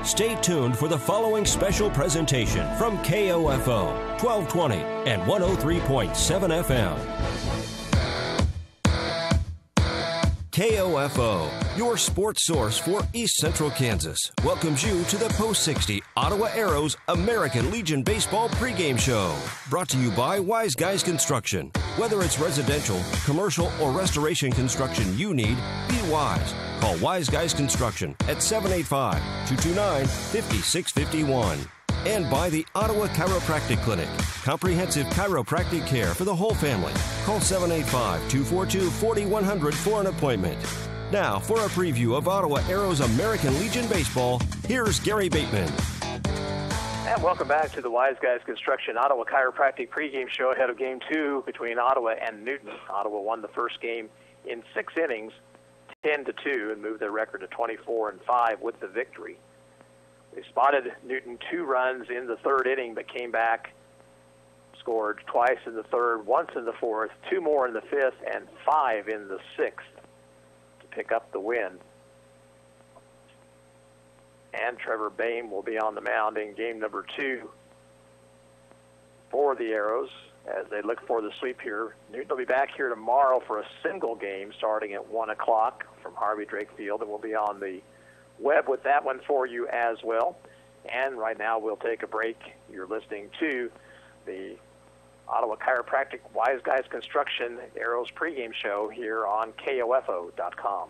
Stay tuned for the following special presentation from KOFO 1220 and 103.7 FM. KOFO, your sports source for East Central Kansas, welcomes you to the Post 60 Ottawa Arrows American Legion Baseball pregame show. Brought to you by Wise Guys Construction. Whether it's residential, commercial, or restoration construction you need, be wise. Call Wise Guys Construction at 785-229-5651. And by the Ottawa Chiropractic Clinic, comprehensive chiropractic care for the whole family. Call 785-242-4100 for an appointment. Now, for a preview of Ottawa Arrows American Legion Baseball, here's Gary Bateman. And welcome back to the Wise Guys Construction Ottawa Chiropractic pregame show ahead of Game 2 between Ottawa and Newton. Ottawa won the first game in 6 innings, 10-2, and moved their record to 24-5 with the victory. They spotted Newton 2 runs in the third inning, but came back, scored twice in the third, once in the fourth, 2 more in the fifth, and 5 in the sixth to pick up the win. And Trevor Boehm will be on the mound in game number 2 for the Arrows as they look for the sweep here. Newton will be back here tomorrow for a single game starting at 1 o'clock from Harvey Drake Field, and we'll be on the web with that one for you as well. And right now we'll take a break. You're listening to the Ottawa Chiropractic Wise Guys Construction Arrows pregame show here on KOFO.com.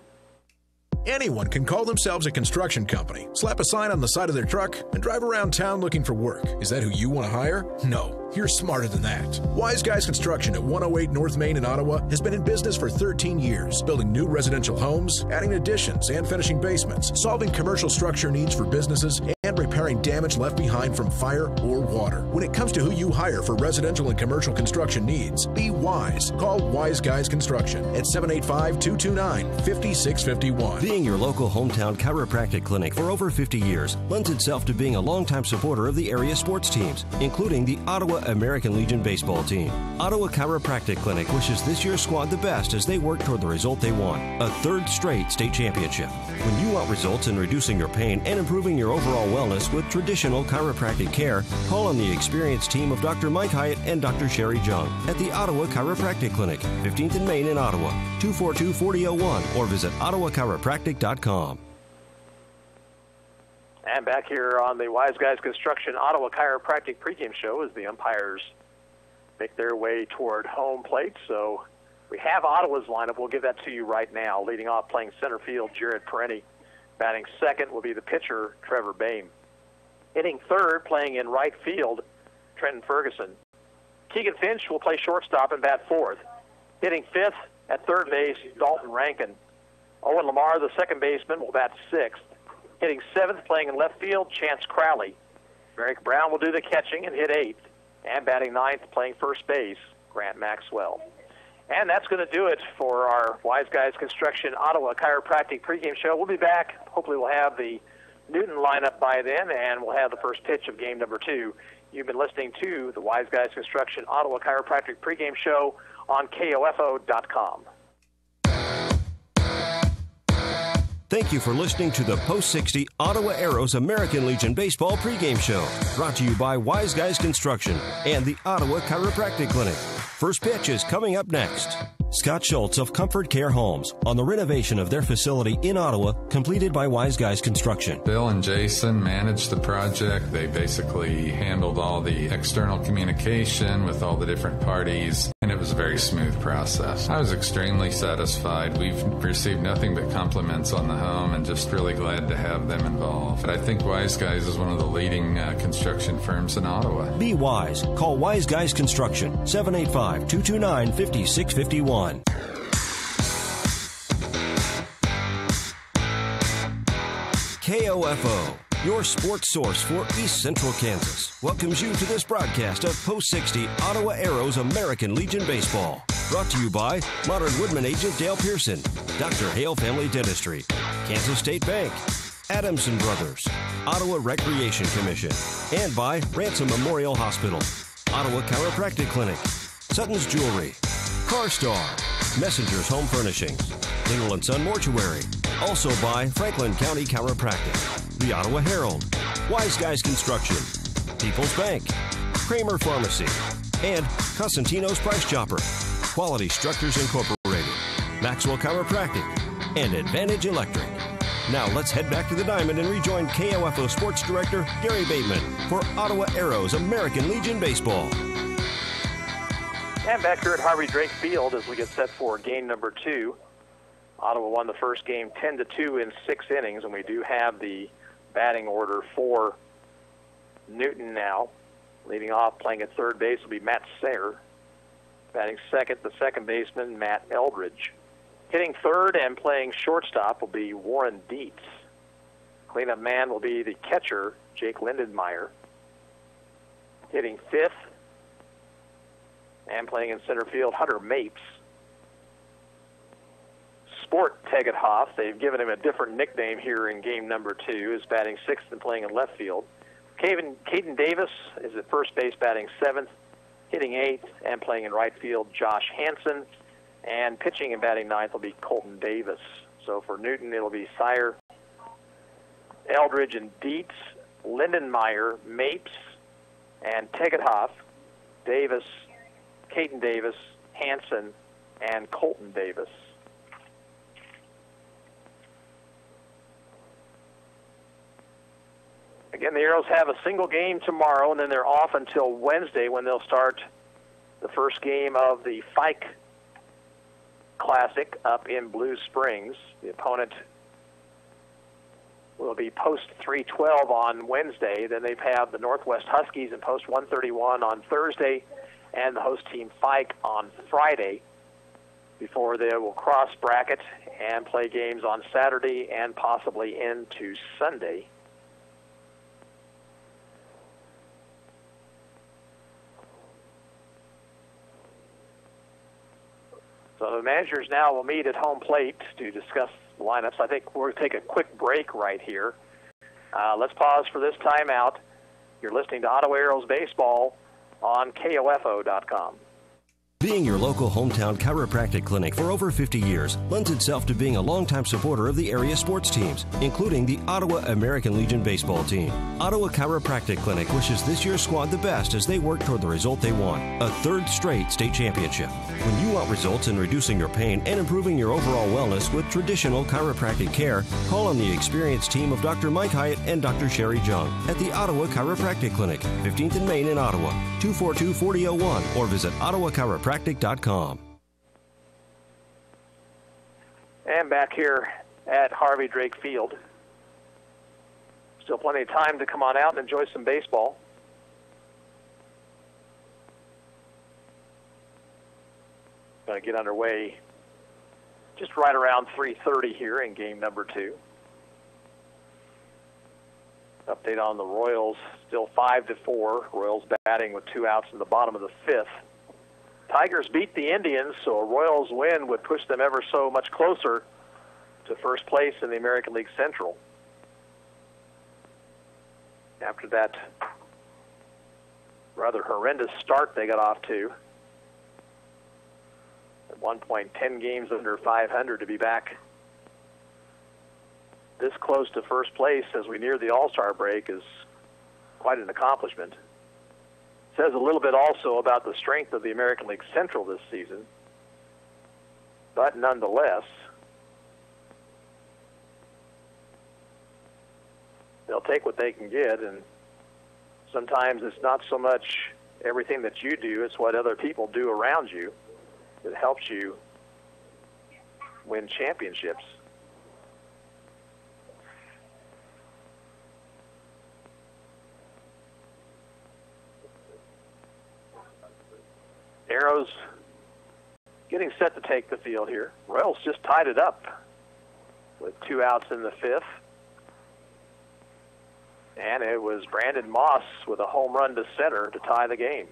Anyone can call themselves a construction company, slap a sign on the side of their truck, and drive around town looking for work. Is that who you want to hire? No. You're smarter than that. Wise Guys Construction at 108 North Main in Ottawa has been in business for 13 years, building new residential homes, adding additions and finishing basements, solving commercial structure needs for businesses, and repairing damage left behind from fire or water. When it comes to who you hire for residential and commercial construction needs, be wise. Call Wise Guys Construction at 785-229-5651. Being your local hometown chiropractic clinic for over 50 years lends itself to being a longtime supporter of the area sports teams, including the Ottawa American Legion baseball team. Ottawa Chiropractic Clinic wishes this year's squad the best as they work toward the result they want, a 3rd straight state championship. When you want results in reducing your pain and improving your overall wellness with traditional chiropractic care, call on the experienced team of Dr. Mike Hyatt and Dr. Sherry Jung at the Ottawa Chiropractic Clinic, 15th and Main in Ottawa, 242-4001, or visit ottawachiropractic.com. And back here on the Wise Guys Construction Ottawa Chiropractic pregame show as the umpires make their way toward home plate. So we have Ottawa's lineup. We'll give that to you right now. Leading off, playing center field, Jared Perenni. Batting second will be the pitcher, Trevor Boehm. Hitting third, playing in right field, Trenton Ferguson. Keegan Finch will play shortstop and bat fourth. Hitting fifth at third base, Dalton Rankin. Owen Lamar, the second baseman, will bat sixth. Hitting seventh, playing in left field, Chance Crowley. Merrick Brown will do the catching and hit eighth. And batting ninth, playing first base, Grant Maxwell. And that's going to do it for our Wise Guys Construction Ottawa Chiropractic pregame show. We'll be back. Hopefully we'll have the Newton lineup by then, and we'll have the first pitch of game number 2. You've been listening to the Wise Guys Construction Ottawa Chiropractic pregame show on KOFO.com. Thank you for listening to the Post 60 Ottawa Arrows American Legion Baseball pregame show, brought to you by Wise Guys Construction and the Ottawa Chiropractic Clinic. First pitch is coming up next. Scott Schultz of Comfort Care Homes on the renovation of their facility in Ottawa, completed by Wise Guys Construction. Bill and Jason managed the project. They basically handled all the external communication with all the different parties, and it was a very smooth process. I was extremely satisfied. We've received nothing but compliments on the home and just really glad to have them involved. But I think Wise Guys is one of the leading construction firms in Ottawa. Be wise. Call Wise Guys Construction, 785-229-5651. KOFO, your sports source for East Central Kansas, welcomes you to this broadcast of Post 60 Ottawa Arrows American Legion Baseball. Brought to you by Modern Woodman agent Dale Pearson, Dr. Hale Family Dentistry, Kansas State Bank, Adamson Brothers, Ottawa Recreation Commission, and by Ransom Memorial Hospital, Ottawa Chiropractic Clinic, Sutton's Jewelry, CarStar, Messenger's Home Furnishings, Little & Son Mortuary, Also by Franklin County Chiropractic, the Ottawa Herald, Wise Guys Construction, People's Bank, Kramer Pharmacy, and Costantino's Price Chopper, Quality Structures Incorporated, Maxwell Chiropractic, and Advantage Electric. Now let's head back to the Diamond and rejoin KOFO Sports Director Gary Bateman for Ottawa Arrows American Legion Baseball. And back here at Harvey Drake Field as we get set for game number 2. Ottawa won the first game 10-2 in 6 innings, and we do have the batting order for Newton now. Leading off, playing at third base will be Matt Sayre. Batting second, the second baseman, Matt Eldridge. Hitting third and playing shortstop will be Warren Dietz. Cleanup man will be the catcher, Jake Lindenmeyer. Hitting fifth and playing in center field, Hunter Mapes. Sport Tegethoff, they've given him a different nickname here in game number 2, is batting sixth and playing in left field. Caden Davis is at first base batting seventh, hitting eighth and playing in right field, Josh Hansen. And pitching and batting ninth will be Colton Davis. So for Newton, it'll be Sayre, Eldridge, and Dietz, Lindenmeyer, Mapes, and Tegethoff, Davis, Caden Davis, Hansen, and Colton Davis. Again, the Arrows have a single game tomorrow, and then they're off until Wednesday when they'll start the first game of the Fike Classic up in Blue Springs. The opponent will be post 312 on Wednesday. Then they have the Northwest Huskies in post 131 on Thursday and the host team Fike on Friday before they will cross bracket and play games on Saturday and possibly into Sunday. So the managers now will meet at home plate to discuss the lineups. I think we're going to take a quick break right here. Let's pause for this timeout. You're listening to Ottawa Arrows Baseball on KOFO.com. Being your local hometown chiropractic clinic for over 50 years lends itself to being a longtime supporter of the area sports teams, including the Ottawa American Legion baseball team. Ottawa Chiropractic Clinic wishes this year's squad the best as they work toward the result they want, a third straight state championship. When you want results in reducing your pain and improving your overall wellness with traditional chiropractic care, call on the experienced team of Dr. Mike Hyatt and Dr. Sherry Jung at the Ottawa Chiropractic Clinic, 15th and Main in Ottawa, 242-4001, or visit ottawachiropractic.com. And back here at Harvey Drake Field. Still plenty of time to come on out and enjoy some baseball. Going to get underway just right around 3:30 here in game number 2. Update on the Royals, still 5-4. Royals batting with 2 outs in the bottom of the 5th. Tigers beat the Indians, so a Royals win would push them ever so much closer to first place in the American League Central. After that rather horrendous start they got off to, at one point 10 games under 500, to be back this close to first place as we near the All-Star break is quite an accomplishment. Says a little bit also about the strength of the American League Central this season. But nonetheless, they'll take what they can get, and sometimes it's not so much everything that you do, it's what other people do around you that helps you win championships. Arrows getting set to take the field here. Royals just tied it up with 2 outs in the 5th. And it was Brandon Moss with a home run to center to tie the game.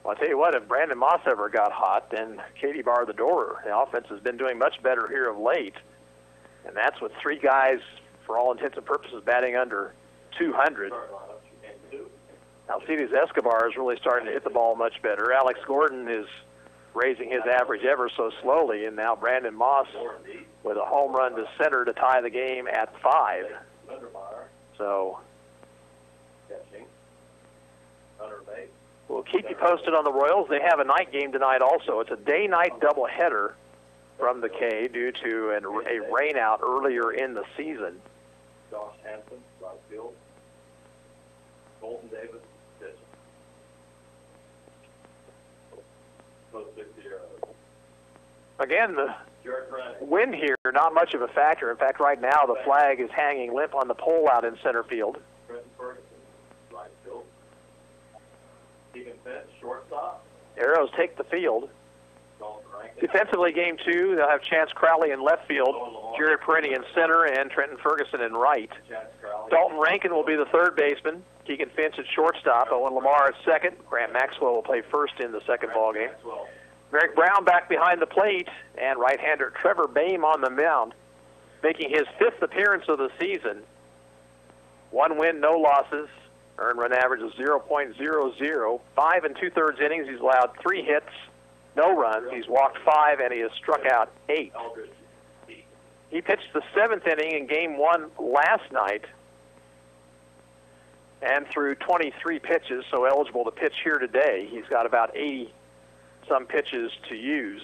Well, I'll tell you what, if Brandon Moss ever got hot, then Katie barred the door. The offense has been doing much better here of late. And that's with 3 guys, for all intents and purposes, batting under 200. Alcides Escobar is really starting to hit the ball much better. Alex Gordon is raising his average ever so slowly. And now Brandon Moss with a home run to center to tie the game at 5. So we'll keep you posted on the Royals. They have a night game tonight also. It's a day-night doubleheader from the K due to a rain out earlier in the season. Josh Hanson, right field. Colton Davis, pitching. Again, the wind here, not much of a factor. In fact, right now the flag is hanging limp on the pole out in center field. Ferguson, right field. Keegan Finch, shortstop. Arrows take the field. Defensively, game 2, they'll have Chance Crowley in left field, Jerry Perini in center, and Trenton Ferguson in right. Dalton Rankin will be the third baseman. Keegan Finch at shortstop. Owen Lamar at second. Grant Maxwell will play first in the second ball game. Merrick Brown back behind the plate, and right-hander Trevor Boehm on the mound, making his 5th appearance of the season. 1 win, no losses. Earned run average of 0.00. 5 2/3 innings. He's allowed 3 hits, no runs. He's walked 5, and he has struck out 8. He pitched the 7th inning in Game 1 last night and threw 23 pitches, so eligible to pitch here today. He's got about 80-some pitches to use.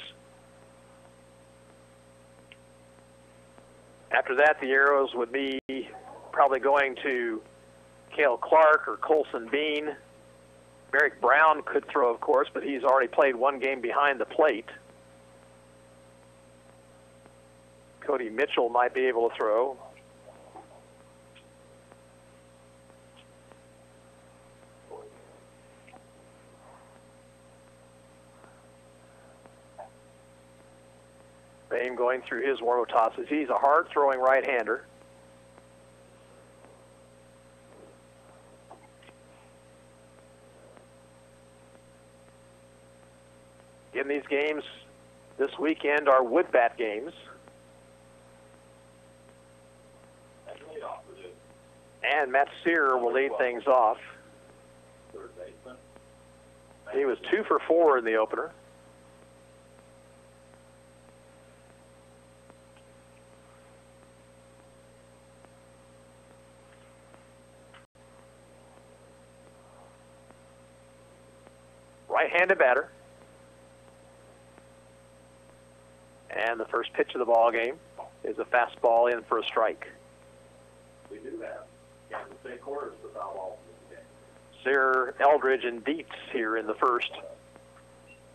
After that, the Arrows would be probably going to Cale Clark or Colson Bean. Merrick Brown could throw, of course, but he's already played 1 game behind the plate. Cody Mitchell might be able to throw. Boehm going through his warm-up tosses. He's a hard-throwing right-hander. In these games this weekend are wood bat games. And Matt Sear will lead things off. He was 2 for 4 in the opener. Right-handed batter. And the first pitch of the ball game is a fastball in for a strike. We do have Kansas State quarters for foul ball in this game. Sear, Eldridge, and Dietz here in the first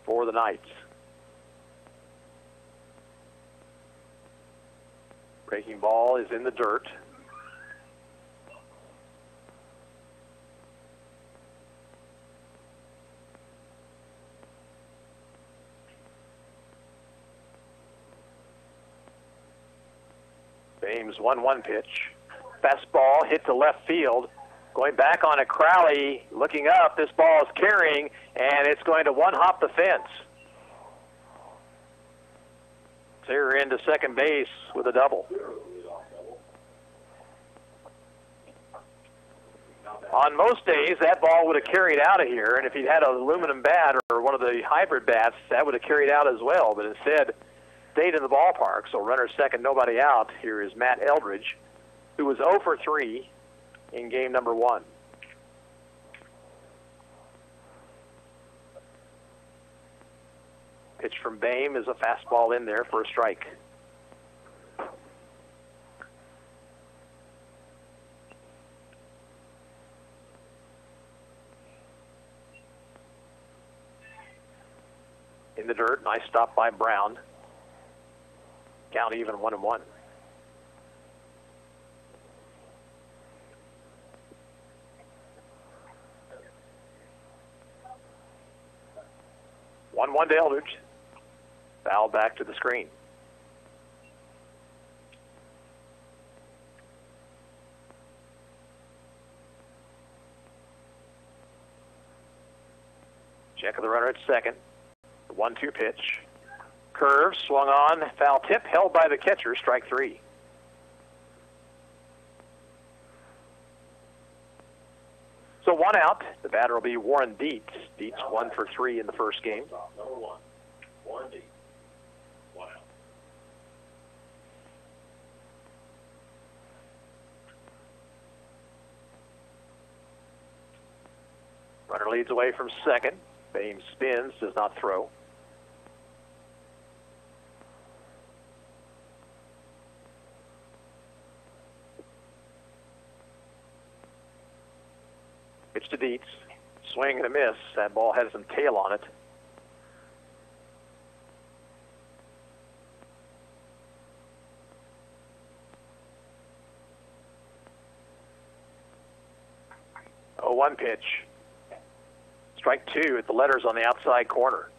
for the Knights. Breaking ball is in the dirt. Boehm's 1-1 pitch. Fastball hit to left field. Going back on it, Crowley looking up. This ball is carrying, and it's going to one-hop the fence. Sear into second base with a double. On most days, that ball would have carried out of here, and if he'd had an aluminum bat or one of the hybrid bats, that would have carried out as well, but instead stayed in the ballpark. So runner second, nobody out. Here is Matt Eldridge, who was 0 for 3 in game number 1. Pitch from Boehm is a fastball in there for a strike. In the dirt, nice stop by Brown. Count even 1-1. One to Eldridge. Foul back to the screen. Check of the runner at second. 1-2 pitch. Curve, swung on, foul tip, held by the catcher, strike 3. So 1 out. The batter will be Warren Dietz. Dietz 1 for 3 in the first game. One deep. One out. Runner leads away from second. Bain spins, does not throw. Pitch to Dietz. Swing and a miss. That ball has some tail on it. Oh, 1 pitch. Strike 2 at the letters on the outside corner.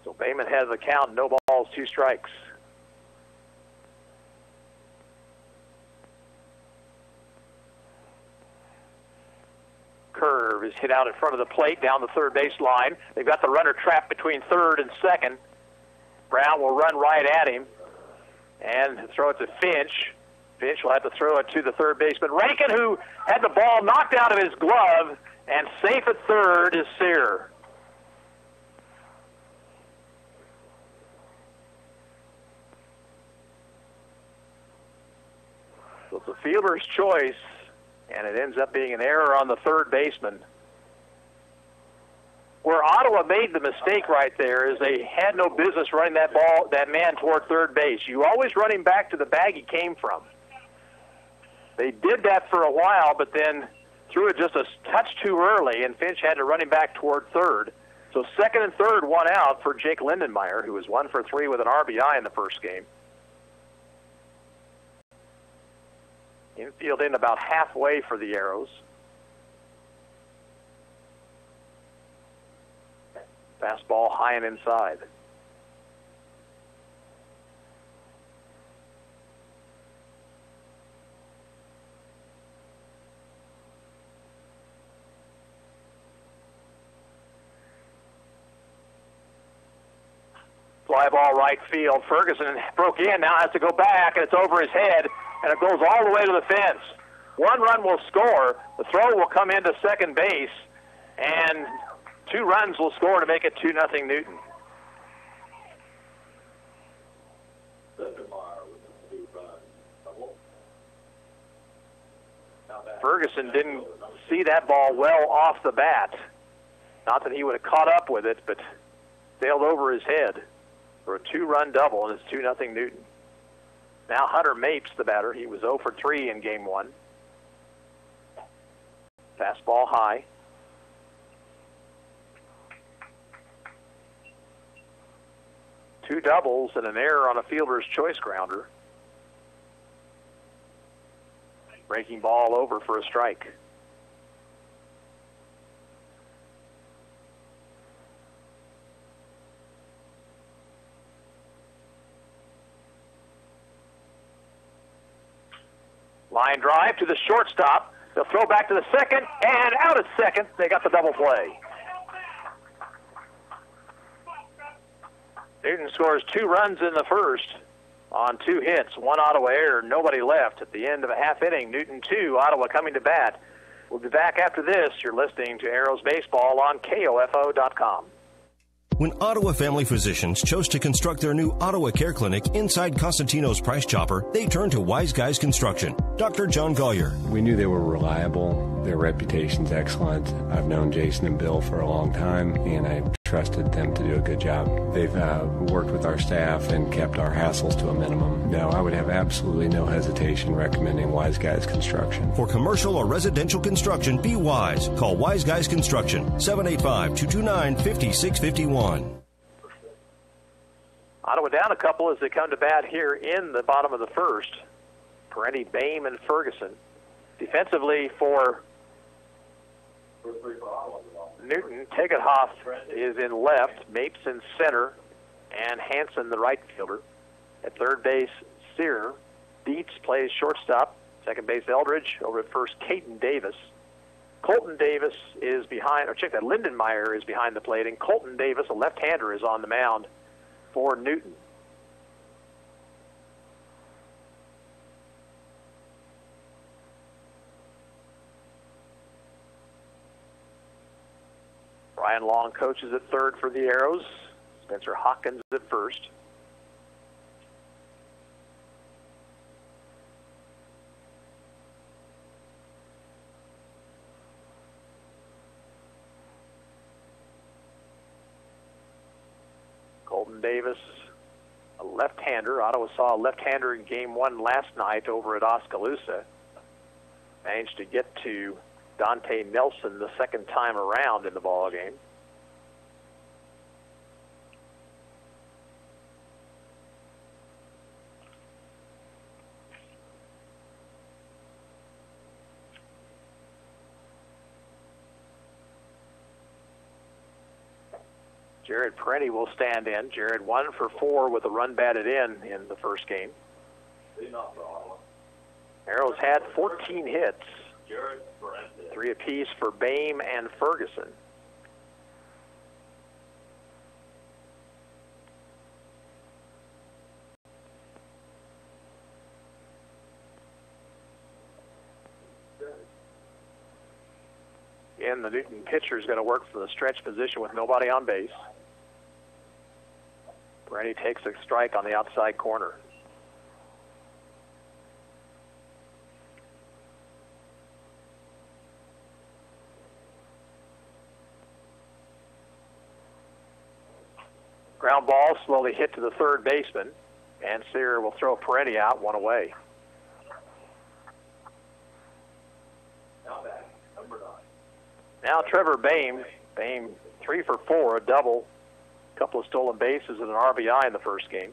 So Bayman has the count, no balls, 2 strikes. Curve is hit out in front of the plate down the third base line. They've got the runner trapped between third and second. Brown will run right at him and throw it to Finch. Finch will have to throw it to the third baseman. Rankin, who had the ball knocked out of his glove, and safe at third is Sear. So it's a fielder's choice, and it ends up being an error on the third baseman. Where Ottawa made the mistake right there is they had no business running that man toward third base. You always run him back to the bag he came from. They did that for a while, but then threw it just a touch too early, and Finch had to run him back toward third. So second and third, 1 out for Jake Lindenmeyer, who was 1 for 3 with an RBI in the first game. Infield in about halfway for the Arrows. Fastball high and inside. Fly ball right field. Ferguson broke in, now has to go back, and it's over his head, and it goes all the way to the fence. 1 run will score. The throw will come into second base, and 2 runs will score to make it 2-0 Newton. Ferguson didn't see that ball well off the bat. Not that he would have caught up with it, but sailed over his head for a 2-run double, and it's 2-0 Newton. Now Hunter Mapes, the batter. He was 0 for 3 in game 1. Fastball high. Two doubles and an error on a fielder's choice grounder. Breaking ball over for a strike. Line drive to the shortstop. They'll throw back to the second, and out at second. They got the double play. Newton scores 2 runs in the first on 2 hits, 1 Ottawa error, nobody left at the end of a half inning. Newton 2, Ottawa coming to bat. We'll be back after this. You're listening to Arrows Baseball on KOFO.com. When Ottawa Family Physicians chose to construct their new Ottawa Care Clinic inside Costantino's Price Chopper, they turned to Wise Guys Construction. Dr. John Gollier. We knew they were reliable. Their reputation's excellent. I've known Jason and Bill for a long time, and I trusted them to do a good job. They've worked with our staff and kept our hassles to a minimum. No, I would have absolutely no hesitation recommending Wise Guys Construction. For commercial or residential construction, be wise. Call Wise Guys Construction, 785-229-5651. Ottawa down a couple as they come to bat here in the bottom of the first. Parenti, Boehm, and Ferguson. Defensively for Newton, Tegethoff is in left, Mapes in center, and Hansen the right fielder. At third base, Sear. Dietz plays shortstop. Second base, Eldridge. Over at first, Caden Davis. Colton Davis is behind, or check that, Lindenmeyer is behind the plate, and Colton Davis, a left-hander, is on the mound for Newton. Ryan Long coaches at third for the Arrows. Spencer Hawkins at first. Colton Davis, a left-hander. Ottawa saw a left-hander in Game 1 last night over at Oskaloosa. Managed to get to Dante Nelson the second time around in the ball game. Jared Perenni will stand in. Jared 1 for 4 with a run batted in the first game. Arrows had 14 hits, 3 apiece for Bame and Ferguson. Again, the Newton pitcher is going to work for the stretch position with nobody on base. Perenni takes a strike on the outside corner. Ground ball slowly hit to the third baseman, and Sear will throw Perenni out, 1 away. Now Trevor Bame. Bame 3 for 4, a double, a couple of stolen bases, and an RBI in the first game.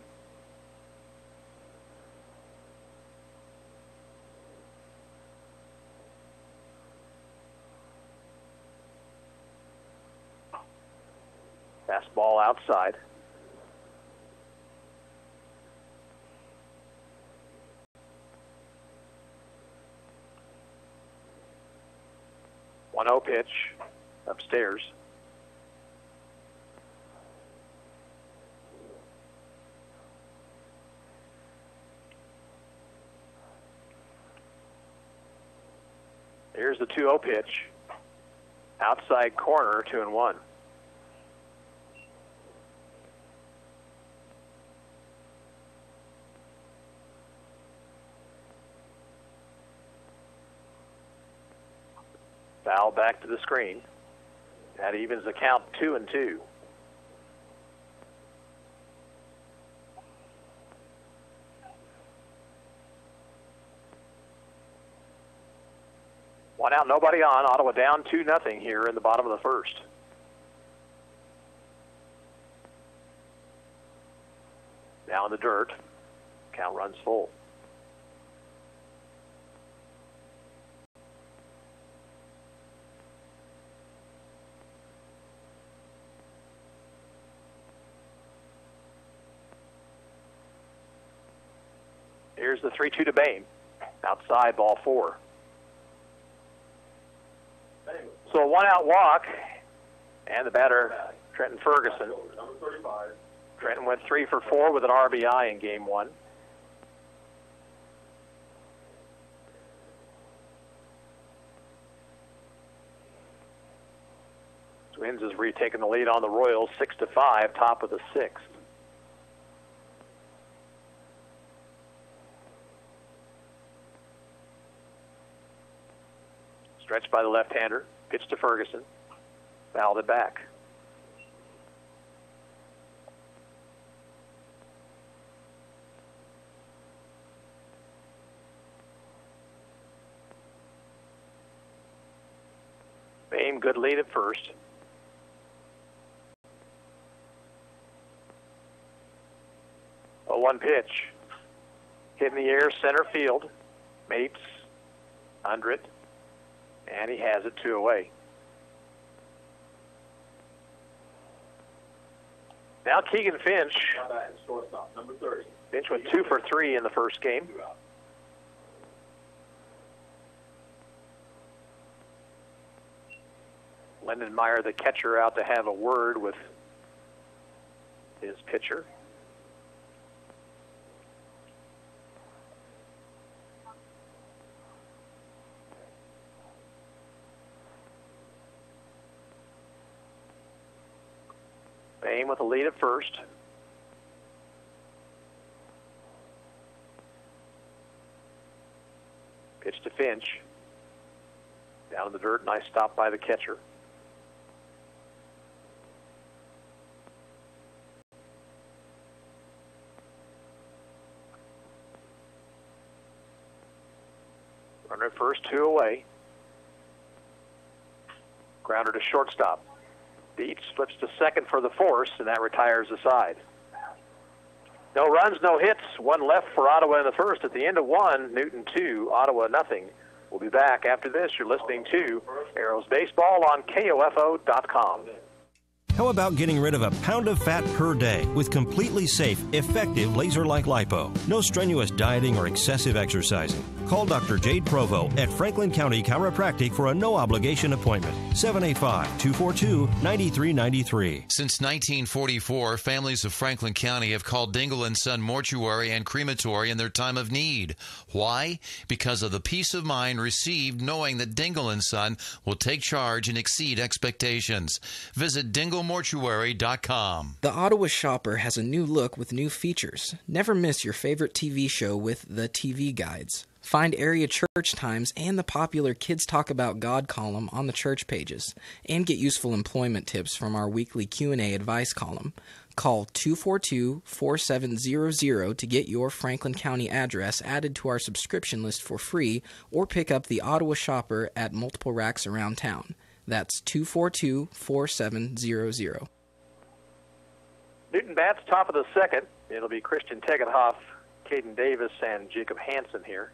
Fastball outside. One 0 pitch upstairs. Here's the 2-0 pitch. Outside corner, 2-1. Foul back to the screen. That evens the count, 2-2. One out, nobody on. Ottawa down 2-0 here in the bottom of the first. Now in the dirt. Count runs full. Here's the 3-2 to Bame. Outside, ball 4. So a 1-out walk, and the batter, Trenton Ferguson. Trenton went 3 for 4 with an RBI in Game 1. Twins has retaken the lead on the Royals, 6-5, top of the 6th. Stretched by the left-hander, pitch to Ferguson, fouled it back. Bame, good lead at first. A 1 pitch. Hit in the air, center field. Mates under it. And he has it 2 away. Now Keegan Finch. Finch went 2 for 3 in the first game. Lindenmeyer, the catcher, out to have a word with his pitcher. Bain with the lead at first. Pitch to Finch. Down in the dirt, nice stop by the catcher. Runner at first, 2 away. Grounder to shortstop. Beats, flips to second for the force, and that retires the side. No runs, no hits. 1 left for Ottawa in the first. At the end of 1, Newton 2, Ottawa nothing. We'll be back after this. You're listening to Arrows Baseball on KOFO.com. How about getting rid of a pound of fat per day with completely safe, effective laser-like lipo? No strenuous dieting or excessive exercising. Call Dr. Jade Provo at Franklin County Chiropractic for a no-obligation appointment. 785-242-9393. Since 1944, families of Franklin County have called Dingle & Son Mortuary and Crematory in their time of need. Why? Because of the peace of mind received knowing that Dingle & Son will take charge and exceed expectations. Visit dinglemortuary.com. The Ottawa Shopper has a new look with new features. Never miss your favorite TV show with the TV Guides. Find area church times and the popular Kids Talk About God column on the church pages, and get useful employment tips from our weekly Q&A advice column. Call 242-4700 to get your Franklin County address added to our subscription list for free, or pick up the Ottawa Shopper at multiple racks around town. That's 242-4700. Newton bats, top of the second. It'll be Christian Tegethoff, Caden Davis, and Jacob Hansen here.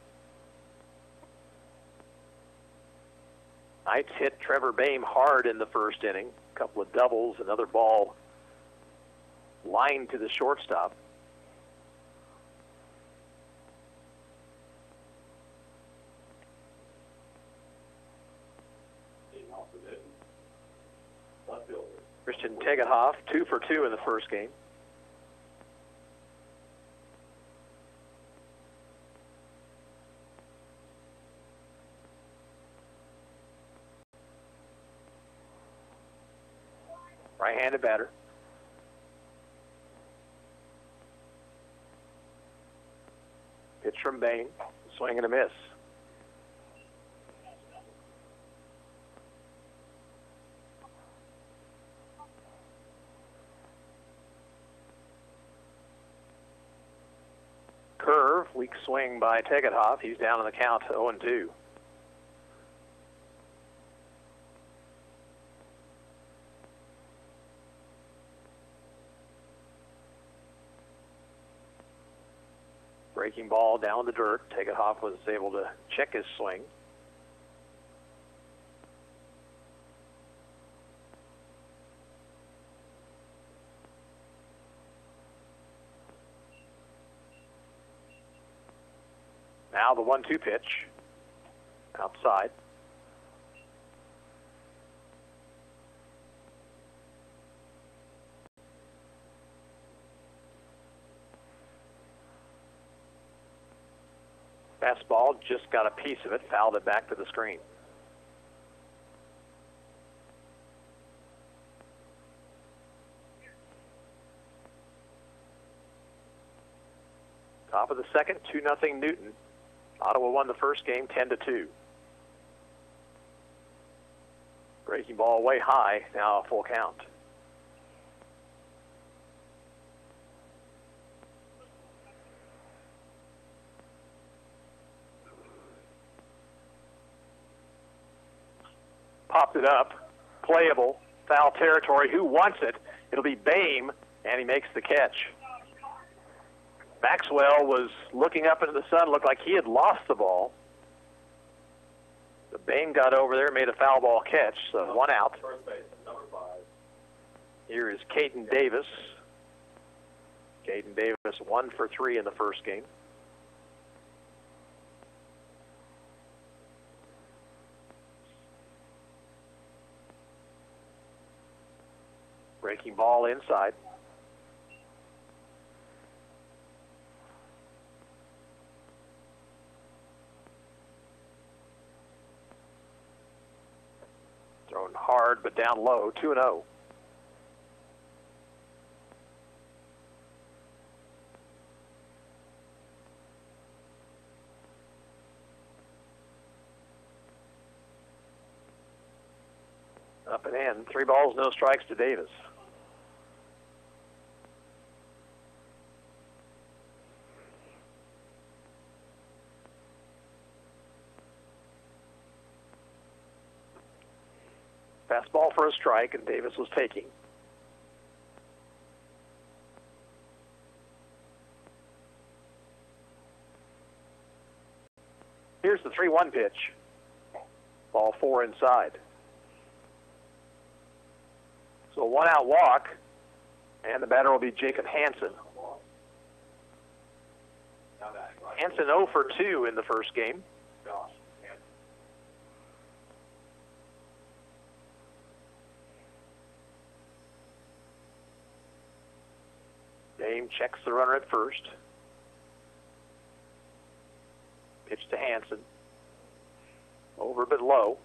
Knights hit Trevor Bain hard in the first inning. A couple of doubles, another ball lined to the shortstop. Christian Tegethoff, 2 for 2 in the first game. Right-handed batter. Pitch from Bain. Swing and a miss. Curve, weak swing by Tegethoff. He's down on the count, 0-2. Breaking ball down the dirt. Tegethoff was able to check his swing. Now the 1-2 pitch. Outside. Fastball just got a piece of it, fouled it back to the screen. Top of the second, 2-0 Newton. Ottawa won the first game 10-2. Breaking ball way high, now a full count. Popped it up, playable, foul territory. Who wants it? It'll be Boehm, and he makes the catch. Maxwell was looking up into the sun, looked like he had lost the ball. The Boehm got over there, made a foul ball catch, so 1 out. First base, number 5. Here is Caden Davis. Caden Davis 1 for 3 in the first game. Breaking ball inside. Thrown hard but down low, 2-0. Up and in. 3 balls, no strikes to Davis. Fastball for a strike, and Davis was taking. Here's the 3-1 pitch. Ball 4 inside. So a 1-out walk, and the batter will be Jacob Hansen. Hansen 0 for 2 in the first game. Dame checks the runner at first. Pitch to Hansen. Over but low.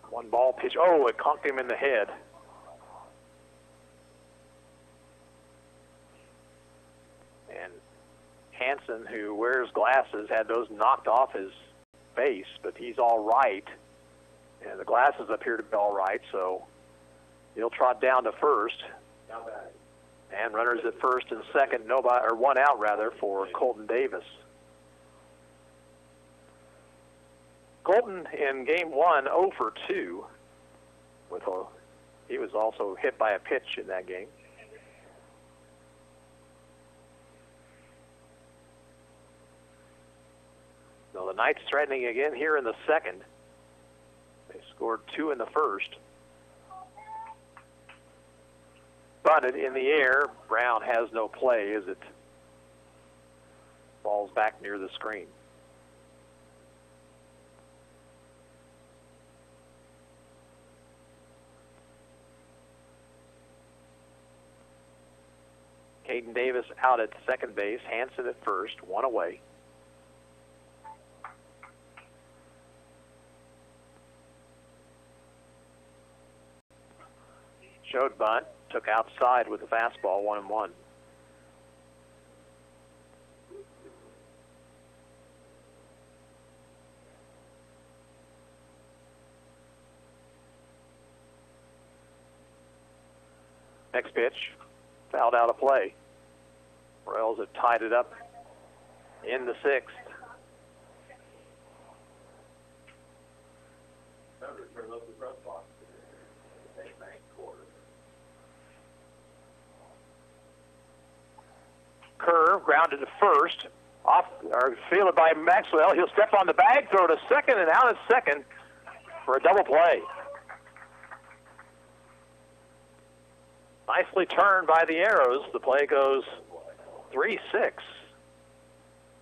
One ball pitch. Oh, it conked him in the head. And Hansen, who wears glasses, had those knocked off his face, but he's all right. And the glasses appear to be all right, so he'll trot down to first. And runners at first and second, nobody, or 1 out rather, for Colton Davis. Colton in game 1, 0 for 2. He was also hit by a pitch in that game. So the Knights threatening again here in the second. They scored 2 in the first. Bunted in the air. Brown has no play as it falls back near the screen. Caden Davis out at second base. Hansen at first. 1 away. Showed bunt. Took outside with the fastball. 1-1. Next pitch. Fouled out of play. Royals have tied it up in the 6th. Curve grounded to first, off or fielded by Maxwell. He'll step on the bag, throw to second, and out at second for a double play. Nicely turned by the Arrows. The play goes 3-6.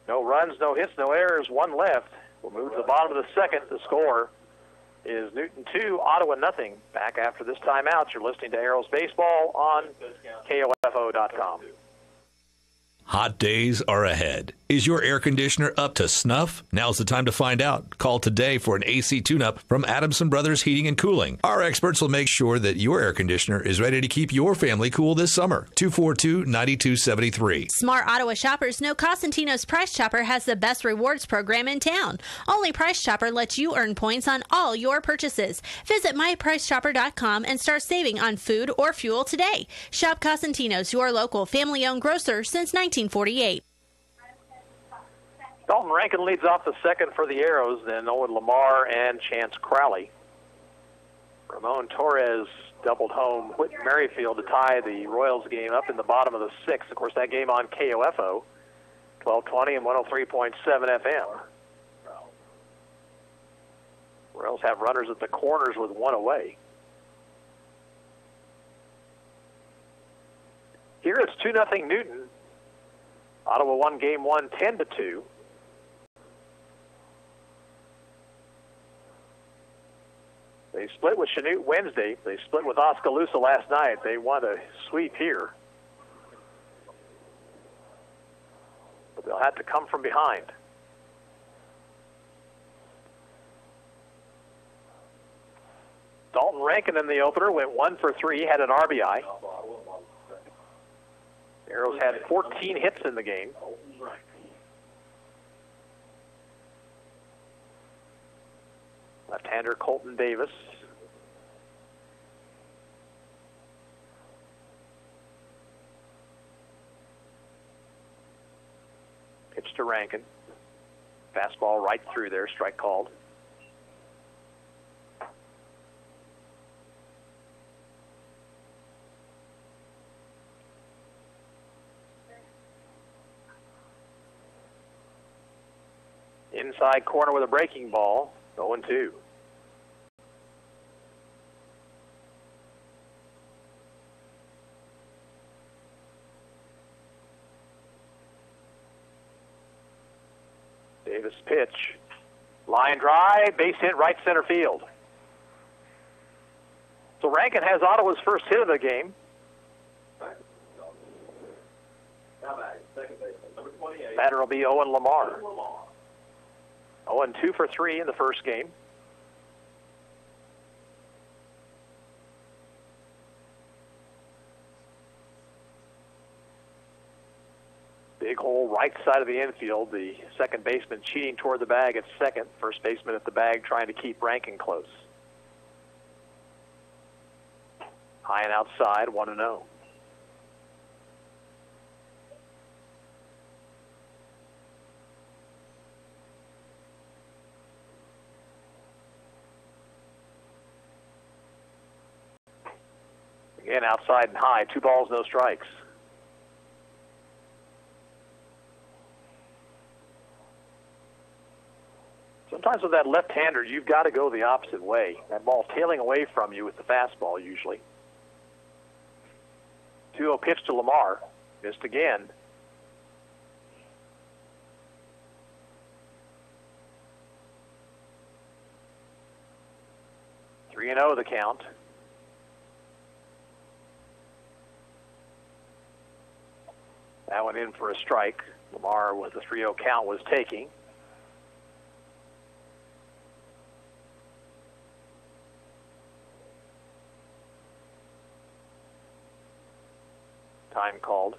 No runs, no hits, no errors, 1 left. We'll move to the bottom of the second. The score is Newton 2, Ottawa nothing. Back after this timeout. You're listening to Arrows Baseball on KOFO.com. Hot days are ahead. Is your air conditioner up to snuff? Now's the time to find out. Call today for an AC tune-up from Adamson Brothers Heating and Cooling. Our experts will make sure that your air conditioner is ready to keep your family cool this summer. 242-9273. Smart Ottawa shoppers know Costantino's Price Chopper has the best rewards program in town. Only Price Chopper lets you earn points on all your purchases. Visit mypricechopper.com and start saving on food or fuel today. Shop Costantino's, your local family-owned grocer since 1948. Dalton Rankin leads off the second for the Arrows, then Owen Lamar and Chance Crowley. Ramon Torres doubled home Whit Merrifield to tie the Royals game up in the bottom of the 6th. Of course, that game on KOFO, 1220 and 103.7 FM. Royals have runners at the corners with 1 away. Here it's 2-0 Newton. Ottawa won game 1 10-2. They split with Chanute Wednesday. They split with Oskaloosa last night. They won a sweep here. But they'll have to come from behind. Rankin in the opener, went 1 for 3, had an RBI. Arrows had 14 hits in the game. Left-hander Colton Davis. Pitch to Rankin. Fastball right through there, strike called. Inside corner with a breaking ball, 0-2. Davis pitch. Line drive, base hit right center field. So Rankin has Ottawa's first hit of the game. Batter will be Owen Lamar. 0-2 for 3 in the first game. Big hole right side of the infield. The second baseman cheating toward the bag at second. First baseman at the bag trying to keep Rankin close. High and outside, 1-0. Again, outside and high, 2 balls, no strikes. Sometimes with that left-hander, you've got to go the opposite way. That ball tailing away from you with the fastball usually. 2-0 pitch to Lamar. Missed again. Three 3-0 the count. That went in for a strike. Lamar with the 3-0 count was taking. Time called.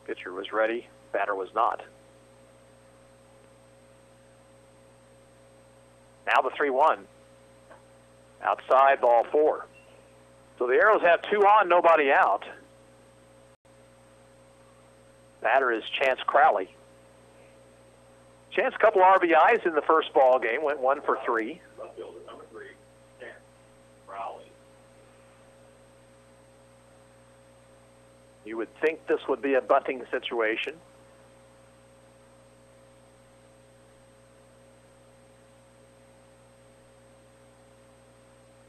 Pitcher was ready. Batter was not. Now the 3-1. Outside, ball 4. So the Arrows have 2 on, nobody out. Batter is Chance Crowley. Chance, couple RBIs in the first ball game, went 1 for 3. Left fielder, number 3, Chance Crowley. You would think this would be a bunting situation.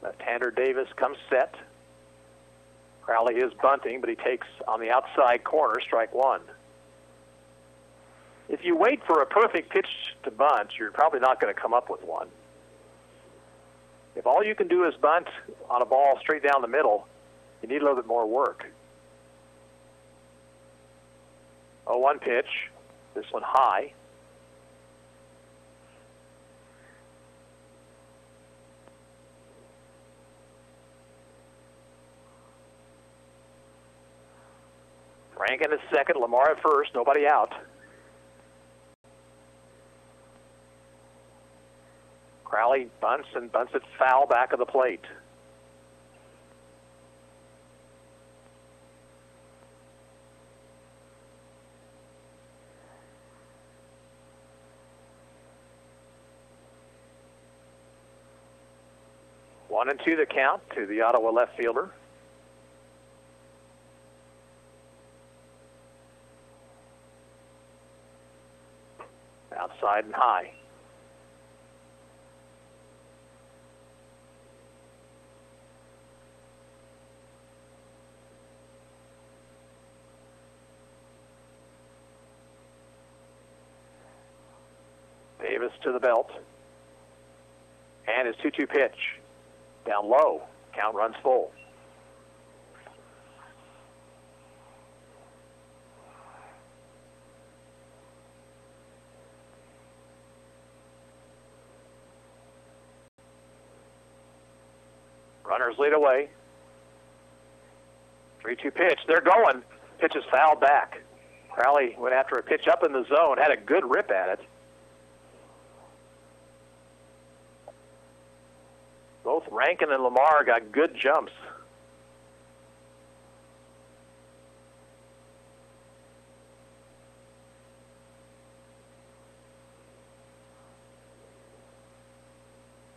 Left-hander Davis comes set. Crowley is bunting, but he takes on the outside corner, strike 1. If you wait for a perfect pitch to bunt, you're probably not going to come up with one. If all you can do is bunt on a ball straight down the middle, you need a little bit more work. 0-1 pitch. This one high. Rankin is second, Lamar at first, nobody out. Crowley bunts and bunts it foul back of the plate. One and 2 the count to the Ottawa left fielder. Outside and high. Davis to the belt. And his 2-2 pitch. Down low. Count runs full. Runners lead away. 3-2 pitch. They're going. Pitch is fouled back. Crowley went after a pitch up in the zone, had a good rip at it. Both Rankin and Lamar got good jumps.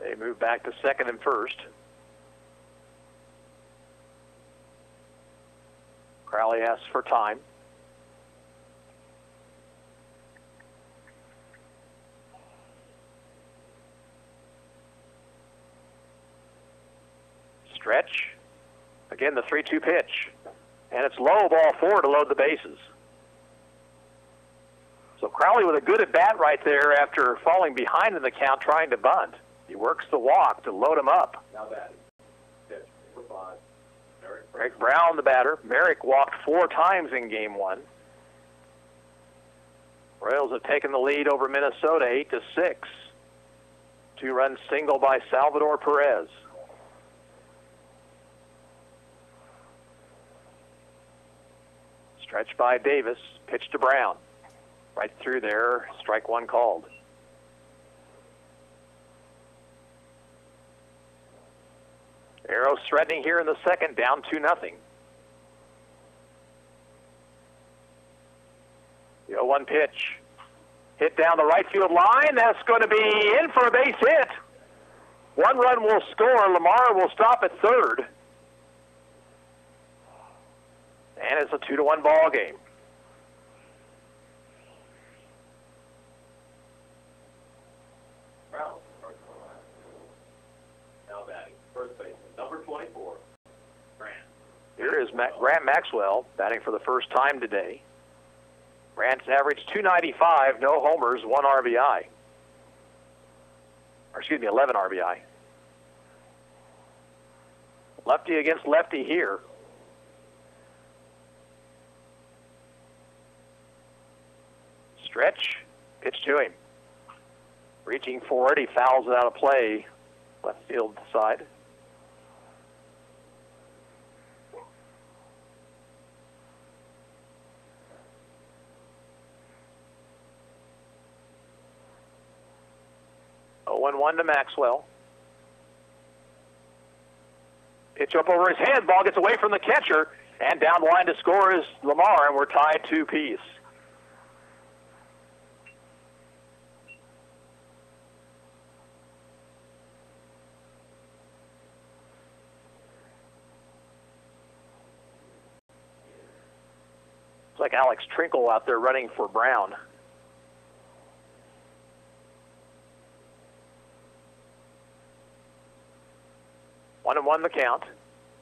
They move back to second and first. Crowley asks for time. Stretch. Again, the 3-2 pitch. And it's low, ball 4 to load the bases. So Crowley with a good at-bat right there after falling behind in the count trying to bunt. He works the walk to load him up. Now batting. Pitch for 5. Greg Brown, the batter. Merrick walked 4 times in Game 1. Royals have taken the lead over Minnesota 8-6. 2-run single by Salvador Perez. Stretch by Davis. Pitch to Brown. Right through there. Strike 1 called. Arrows threatening here in the second, down 2-0. The 0-1 pitch. Hit down the right field line. That's going to be in for a base hit. 1 run will score. Lamar will stop at third. And it's a 2-1 ball game. Now batting. First baseman, number 24, Grant. Here is Grant Maxwell batting for the first time today. Grant's averaged .295, no homers, 1 RBI. Or excuse me, 11 RBI. Lefty against lefty here. Stretch, pitch to him. Reaching for it, he fouls it out of play, left field side. Oh, 1-1 to Maxwell. Pitch up over his head, ball gets away from the catcher, and down the line to score is Lamar, and we're tied 2 apiece. It's like Alex Trinkle out there running for Brown. One and one the count.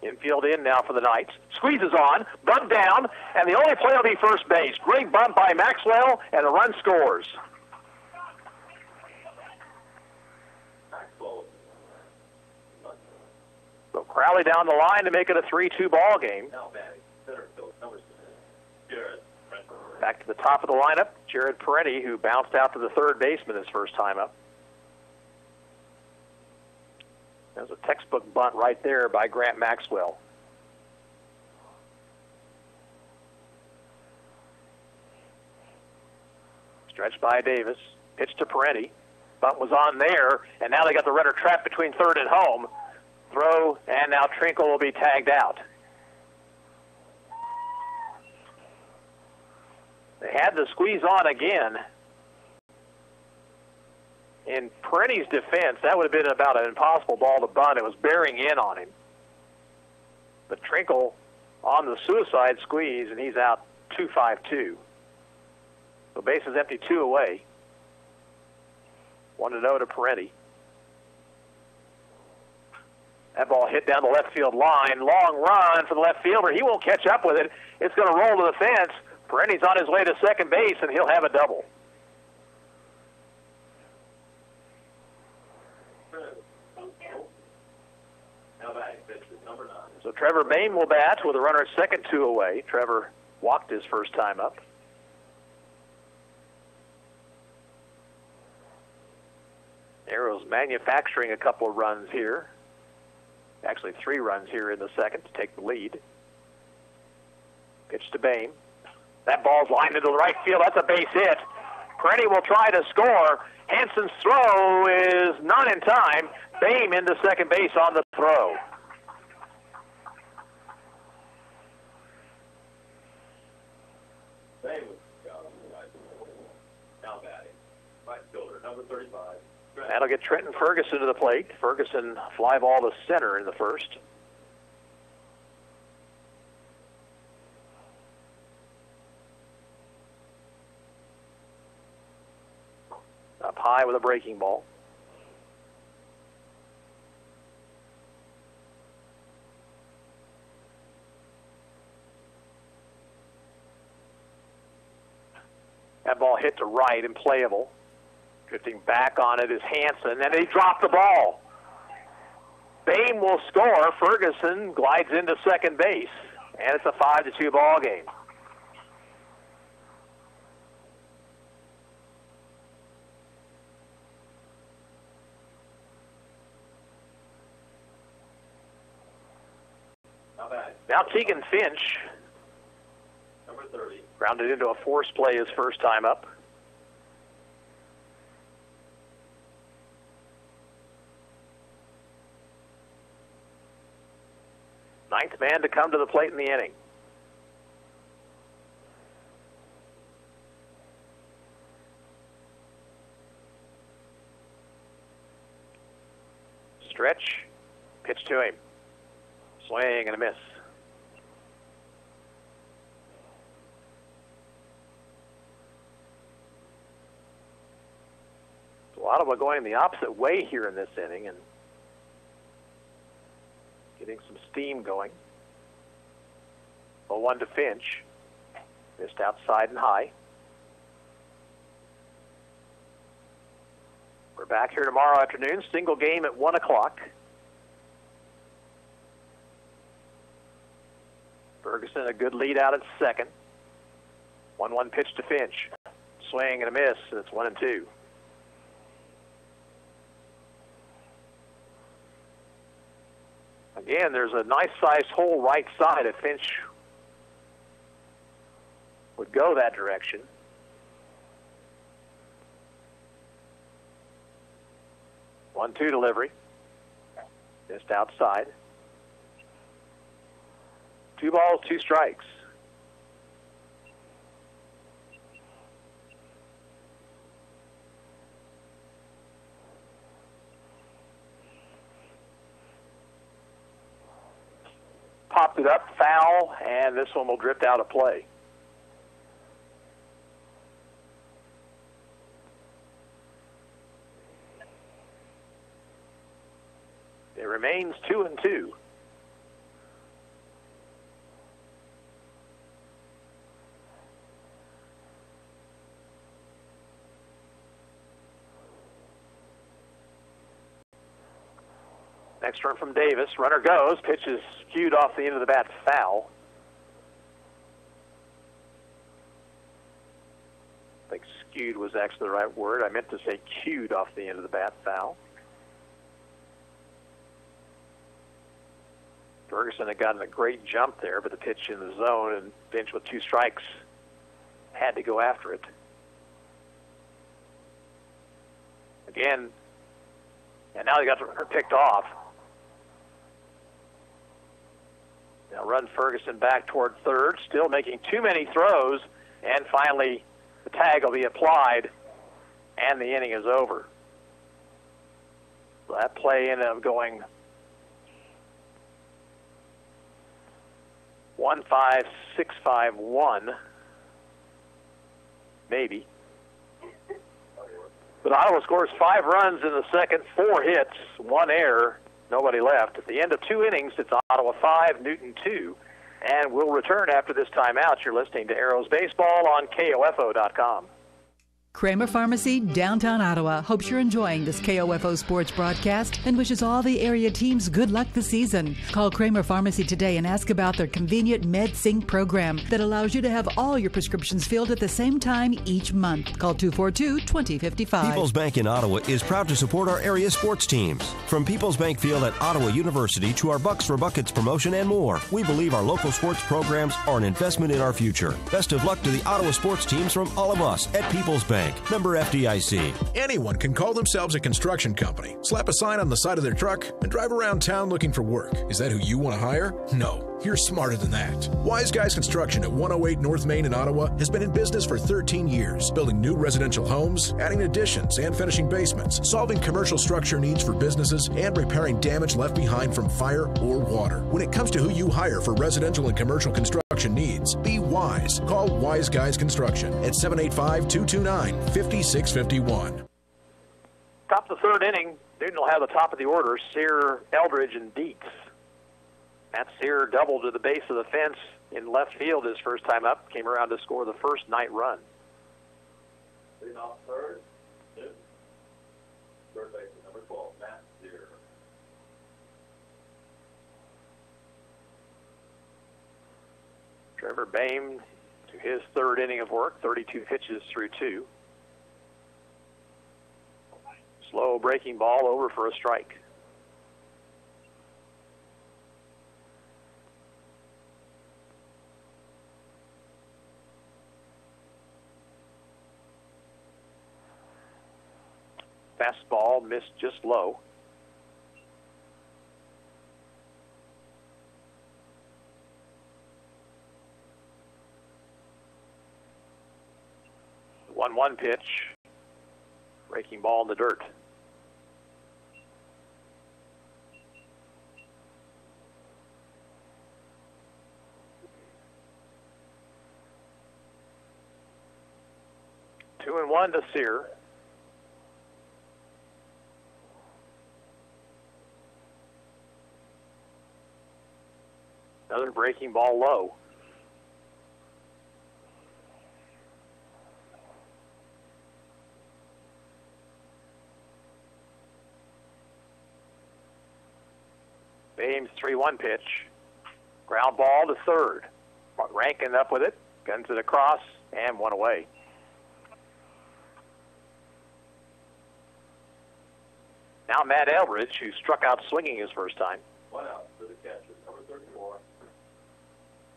Infield in now for the Knights. Squeezes on, bunt down, and the only play will be first base. Great bunt by Maxwell, and the run scores. So Crowley down the line to make it a 3-2 ball game. Now batting. Center field, number 6, Jared. Back to the top of the lineup, Jared Peretti, who bounced out to the third baseman his first time up. There's a textbook bunt right there by Grant Maxwell. Stretched by Davis. Pitch to Peretti. Bunt was on there, and now they got the runner trapped between third and home. Throw, and now Trinkle will be tagged out. They had the squeeze on again. In Peretti's defense, that would have been about an impossible ball to bunt. It was bearing in on him. But Trinkle on the suicide squeeze, and he's out 2-5-2. So base is empty, 2 away. 1-0 to Peretti. That ball hit down the left field line. Long run for the left fielder. He won't catch up with it. It's going to roll to the fence. Peretti's on his way to second base, and he'll have a double. So Trevor Bain will bat with a runner at second, 2 away. Trevor walked his first time up. Arrows manufacturing a couple of runs here Actually, 3 runs here in the second to take the lead. Pitch to Boehm. That ball's lined into the right field. That's a base hit. Peretti will try to score. Hansen's throw is not in time. Boehm into second base on the throw. Now batting. Right fielder, number 35. That'll get Trenton Ferguson to the plate. Ferguson fly ball to center in the first. Up high with a breaking ball. That ball hit to right and playable. Drifting back on it is Hansen, and they drop the ball. Boehm will score. Ferguson glides into second base, and it's a 5-2 ball game. Now Tegan Finch, Number 30. grounded into a force play his first time up. Ninth man to come to the plate in the inning. Stretch, pitch to him. Swing and a miss. So Ottawa going the opposite way here in this inning and getting some steam going. 0-1 to Finch. Missed outside and high. We're back here tomorrow afternoon. Single game at 1 o'clock. Ferguson a good lead out at second. 1-1 pitch to Finch. Swing and a miss, and it's 1-2. Again, there's a nice-sized hole right side if Finch would go that direction. One-two delivery. Just outside. 2 balls, 2 strikes. Popped it up, foul, and this one will drift out of play. It remains 2-2. Next run from Davis. Runner goes. Pitch is skewed off the end of the bat. Foul. I think skewed was actually the right word. I meant to say cued off the end of the bat. Foul. Ferguson had gotten a great jump there, but the pitch in the zone, and Finch with 2 strikes had to go after it. Again, and now they got the runner picked off. Now run Ferguson back toward third, still making too many throws, and finally the tag will be applied, and the inning is over. So that play ended up going 1-5-6-5-1, maybe. But Ottawa scores 5 runs in the second, 4 hits, 1 error, nobody left. At the end of 2 innings, it's Ottawa 5, Newton 2. And we'll return after this timeout. You're listening to Arrows Baseball on KOFO.com. Kramer Pharmacy, downtown Ottawa, hopes you're enjoying this KOFO sports broadcast and wishes all the area teams good luck this season. Call Kramer Pharmacy today and ask about their convenient MedSync program that allows you to have all your prescriptions filled at the same time each month. Call 242-2055. People's Bank in Ottawa is proud to support our area sports teams. From People's Bank Field at Ottawa University to our Bucks for Buckets promotion and more, we believe our local sports programs are an investment in our future. Best of luck to the Ottawa sports teams from all of us at People's Bank. Member FDIC. Anyone can call themselves a construction company, slap a sign on the side of their truck, and drive around town looking for work. Is that who you want to hire? No, you're smarter than that. Wise Guys Construction at 108 North Main in Ottawa has been in business for 13 years, building new residential homes, adding additions and finishing basements, solving commercial structure needs for businesses, and repairing damage left behind from fire or water. When it comes to who you hire for residential and commercial construction needs, be wise. Call Wise Guys Construction at 785-229-5651. Top of the third inning, Newton will have the top of the order, Sear, Eldridge, and Dietz. Matt Sear doubled to the base of the fence in left field his first time up, came around to score the first night run. Leading off third, Newton. Third baseman, number 12, Matt Sear. Trevor Bain to his third inning of work, 32 pitches through 2. Slow breaking ball over for a strike. Fastball missed just low. The 1-1 pitch. Breaking ball in the dirt. Two and one to Sear. Another breaking ball low. Bames 3-1 pitch. Ground ball to third. Rankin up with it. Guns it across and one away. Now Matt Eldridge, who struck out swinging his first time. One out for the catcher, number 34,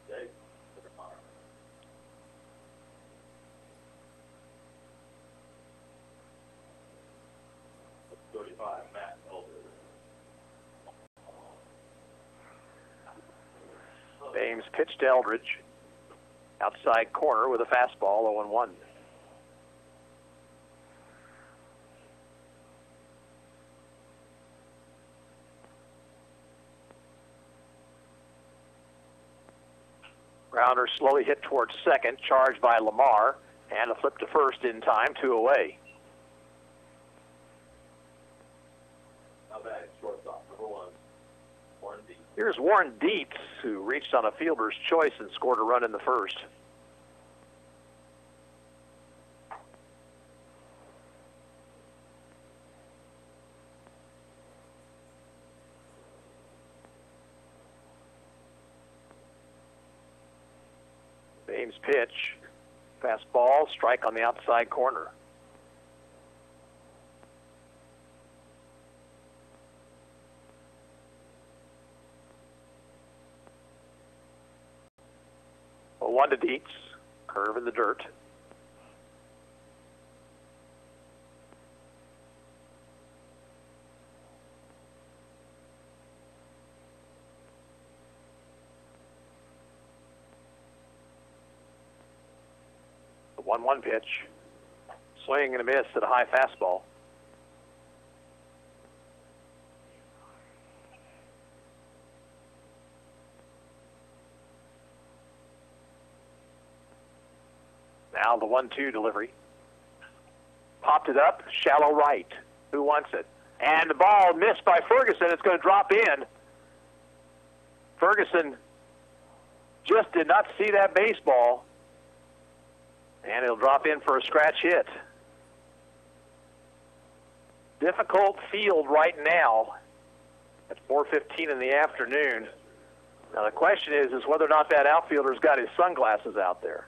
Dave Connor. 35, Matt Eldridge. Bames pitched to Eldridge. Outside corner with a fastball, 0-1. Grounder slowly hit towards second, charged by Lamar, and a flip to first in time, 2 away. Now back, shortstop, number 1, Warren Dietz. Here's Warren Dietz, who reached on a fielder's choice and scored a run in the first. Bames pitch, fastball, strike on the outside corner. A 1 to Dietz, curve in the dirt. The 1-1 pitch, swing and a miss at a high fastball. Now the 1-2 delivery. Popped it up, shallow right. Who wants it? And the ball missed by Ferguson. It's going to drop in. Ferguson just did not see that baseball. And it'll drop in for a scratch hit. difficult field right now at 4:15 in the afternoon. Now the question is whether or not that outfielder's got his sunglasses out there.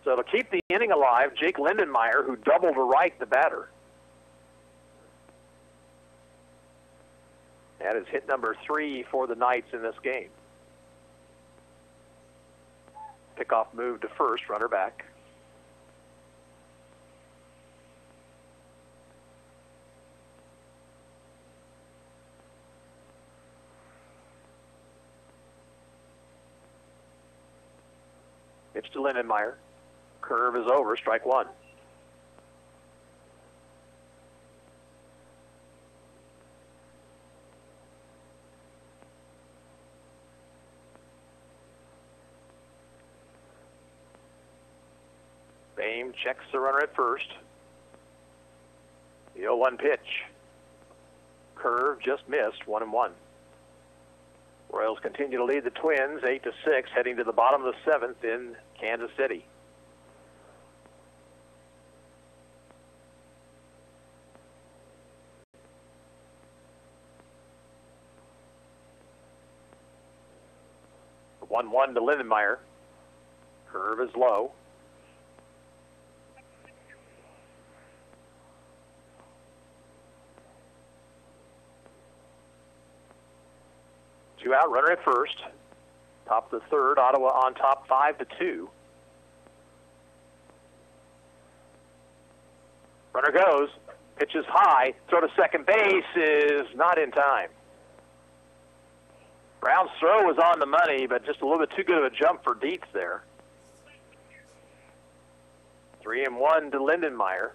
So to keep the inning alive, Jake Lindenmeyer, who doubled to right, the batter. That is hit number 3 for the Knights in this game. Pickoff move to first, runner back. Pitch to Lindenmeyer. Curve is over, strike one. Bame checks the runner at first. The 0-1 pitch. Curve just missed, 1-1. Royals continue to lead the Twins 8-6, heading to the bottom of the 7th in Kansas City. The 1-1 to Lindenmeyer. Curve is low. Two out, runner at first. Top of the third, Ottawa on top 5-2. Runner goes, pitches high, throw to second base is not in time. Brown's throw was on the money, but just a little bit too good of a jump for Dietz there. 3-1 to Lindenmeyer.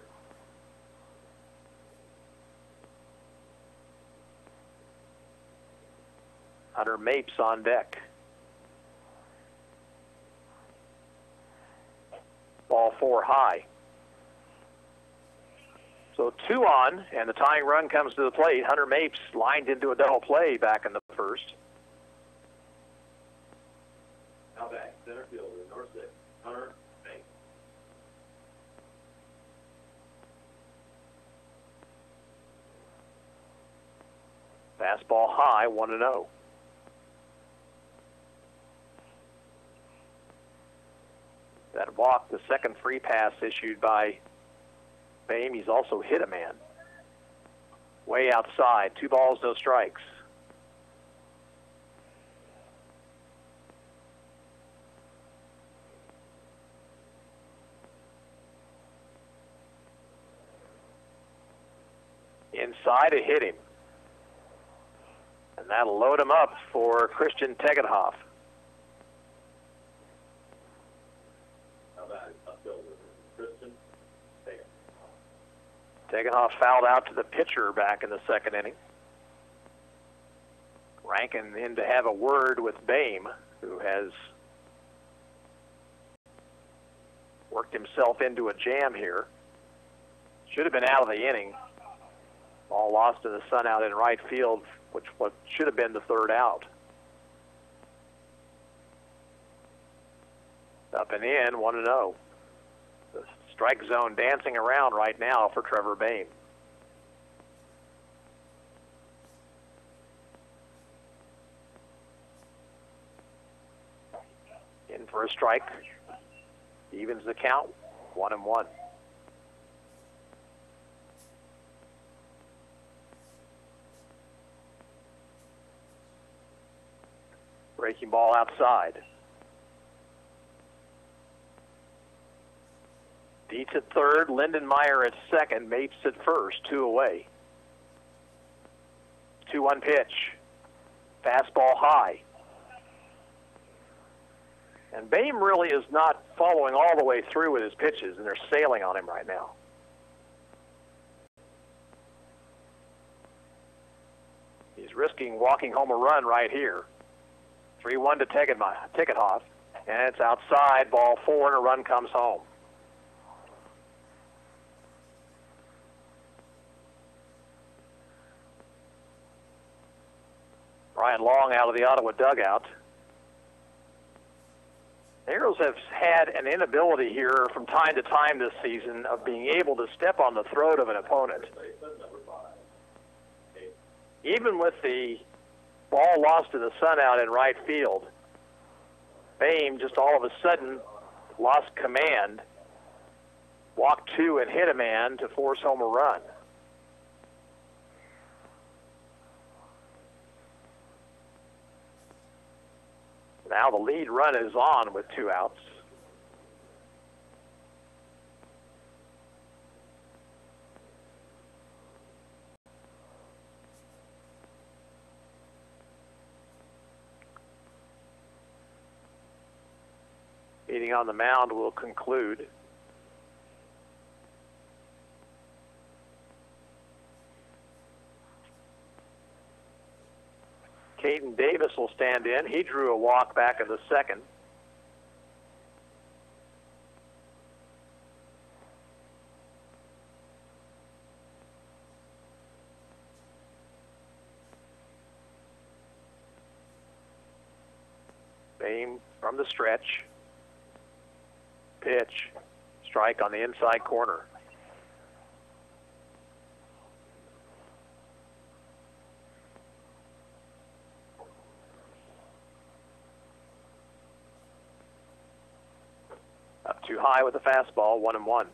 Hunter Mapes on deck. Ball 4 high. So 2 on, and the tying run comes to the plate. Hunter Mapes lined into a double play back in the first. Now back, center fielder, number 6, Hunter Mapes. Fastball high, 1-0. That walk, the second free pass issued by Bame. He's also hit a man. Way outside. 2 balls, no strikes. Inside, it hit him. And that'll load him up for Christian Tegethoff. Tegethoff fouled out to the pitcher back in the second inning. Rankin in to have a word with Bame, who has worked himself into a jam here. Should have been out of the inning. Ball lost to the sun out in right field, which what should have been the third out. Up and in, 1-0. The strike zone dancing around right now for Trevor Bame. In for a strike. Evens the count, 1-1. Breaking ball outside. Dietz at third, Lindenmeyer at second, Mapes at first, 2 away. 2-1 pitch. Fastball high. And Bame really is not following all the way through with his pitches, and they're sailing on him right now. He's risking walking home a run right here. 3-1 to Tegethoff, and it's outside, ball 4, and a run comes home. Brian Long out of the Ottawa dugout. Arrows have had an inability here from time to time this season of being able to step on the throat of an opponent. Even with the ball lost to the sun out in right field, Boehm just all of a sudden lost command, walked two and hit a man to force home a run. Now the lead run is on with 2 outs. Meeting on the mound will conclude. Caden Davis will stand in. He drew a walk back in the second. Boehm from the stretch. Pitch. Strike on the inside corner. Up too high with the fastball, 1-1.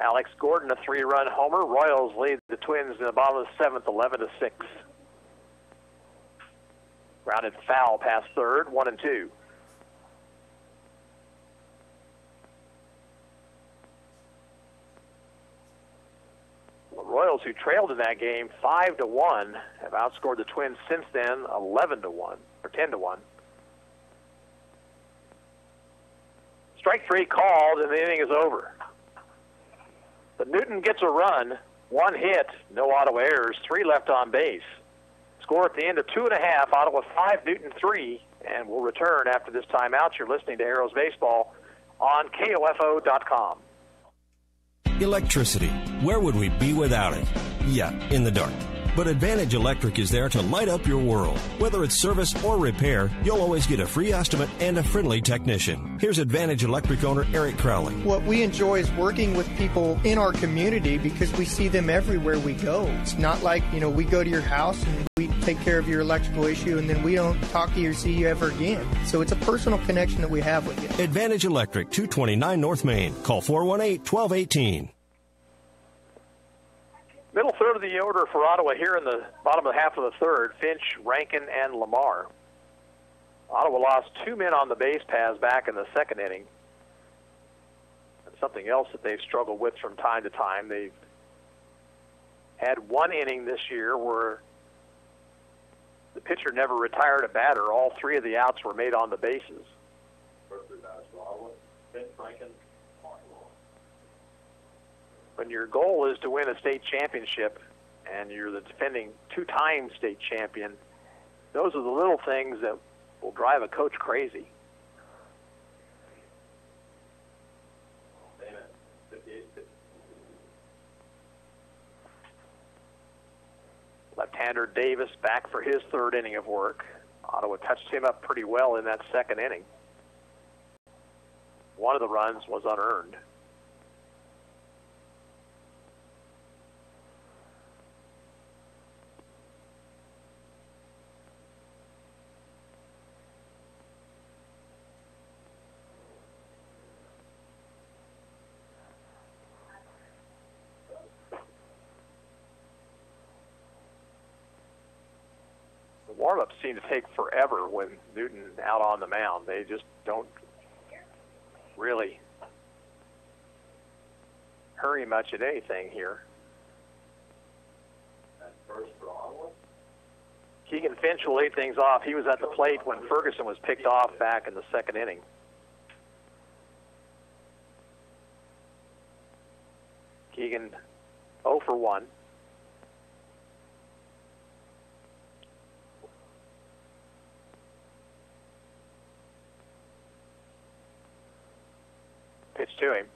Alex Gordon, a 3-run homer. Royals lead the Twins in the bottom of the 7th, 11-6. Grounded foul past third, 1-2. The Royals, who trailed in that game 5-1, have outscored the Twins since then 11-1 or 10-1. Strike three called, and the inning is over. But Newton gets a run, 1 hit, no Ottawa errors, 3 left on base. Score at the end of 2.5, Ottawa 5, Newton 3, and we'll return after this timeout. You're listening to Arrows Baseball on KOFO.com. Electricity. Where would we be without it? Yeah, in the dark. But Advantage Electric is there to light up your world. Whether it's service or repair, you'll always get a free estimate and a friendly technician. Here's Advantage Electric owner Eric Crowley. What we enjoy is working with people in our community because we see them everywhere we go. It's not like, we go to your house and we take care of your electrical issue and then we don't talk to you or see you ever again. So it's a personal connection that we have with you. Advantage Electric, 229 North Main. Call 418-1218. Middle third of the order for Ottawa here in the bottom of the half of the third. Finch, Rankin, and Lamar. Ottawa lost 2 men on the base paths back in the second inning. And something else that they've struggled with from time to time. They've had 1 inning this year where the pitcher never retired a batter. All 3 of the outs were made on the bases. Finch, Rankin. When your goal is to win a state championship and you're the defending 2-time state champion, those are the little things that will drive a coach crazy. Left-hander Davis back for his 3rd inning of work. Ottawa touched him up pretty well in that 2nd inning. One of the runs was unearned. Warm-ups seem to take forever when Newton out on the mound. They just don't really hurry much at anything here. Keegan Finch will lead things off. He was at the plate when Ferguson was picked off back in the 2nd inning. Keegan 0 for 1. Pitch to him.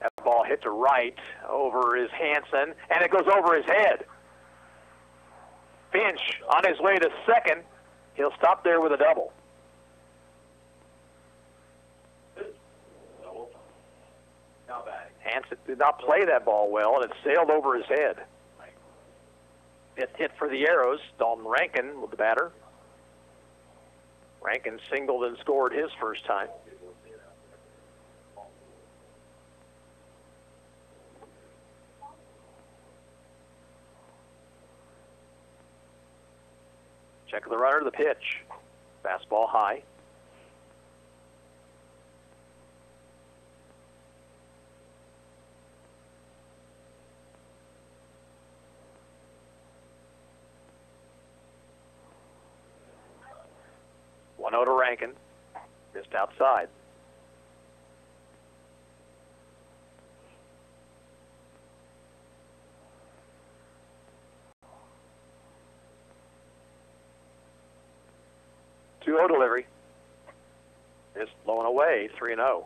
That ball hit to right over his Hansen, and it goes over his head. Finch on his way to second. He'll stop there with a double. Hansen did not play that ball well, and it sailed over his head. It hit for the Arrows. Dalton Rankin with the batter. Rankin singled and scored his first time. Check the runner, the pitch. Fastball high. One out to Rankin. Missed outside. Two-0 delivery. Just low and away, 3-0.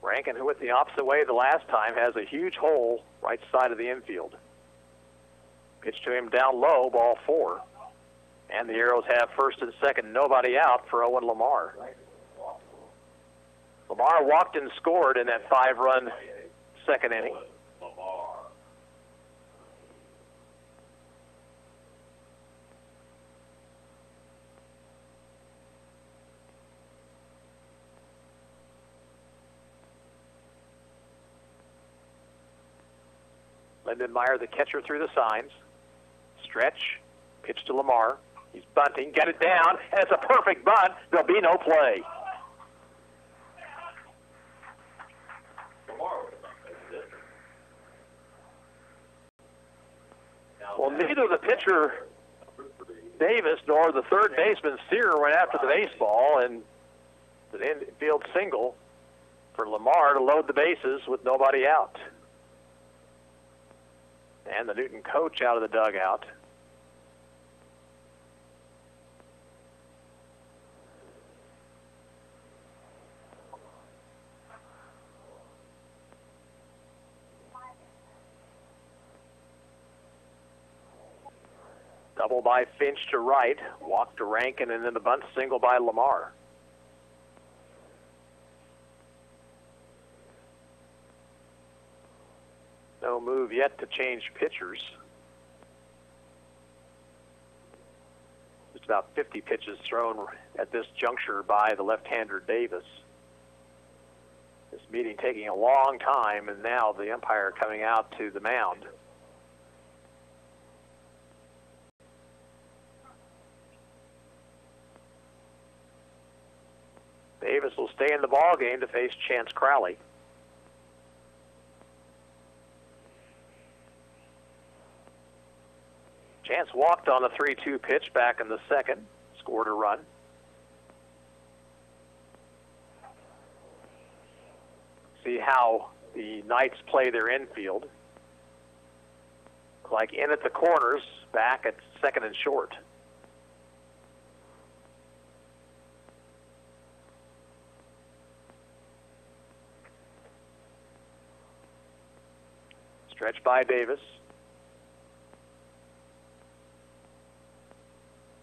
Rankin, who went the opposite way the last time, has a huge hole right side of the infield. Pitch to him down low, ball 4. And the Arrows have first and second, nobody out for Owen Lamar. Lamar walked and scored in that 5-run second inning. Lindenmeyer, the catcher, through the signs. Stretch, pitch to Lamar. He's bunting, get it down, and it's a perfect bunt. There'll be no play. Well, neither the pitcher, Davis, nor the third baseman, Sear, went after the baseball, and the infield single for Lamar to load the bases with nobody out. And the Newton coach out of the dugout. Double by Finch to right, walk to Rankin, and then the bunt single by Lamar. No move yet to change pitchers. Just about 50 pitches thrown at this juncture by the left-hander Davis. This meeting taking a long time, and now the umpire coming out to the mound. Davis will stay in the ball game to face Chance Crowley. Chance walked on a 3-2 pitch back in the second, scored a run. See how the Knights play their infield. Like in at the corners, back at second and short. Stretch by Davis.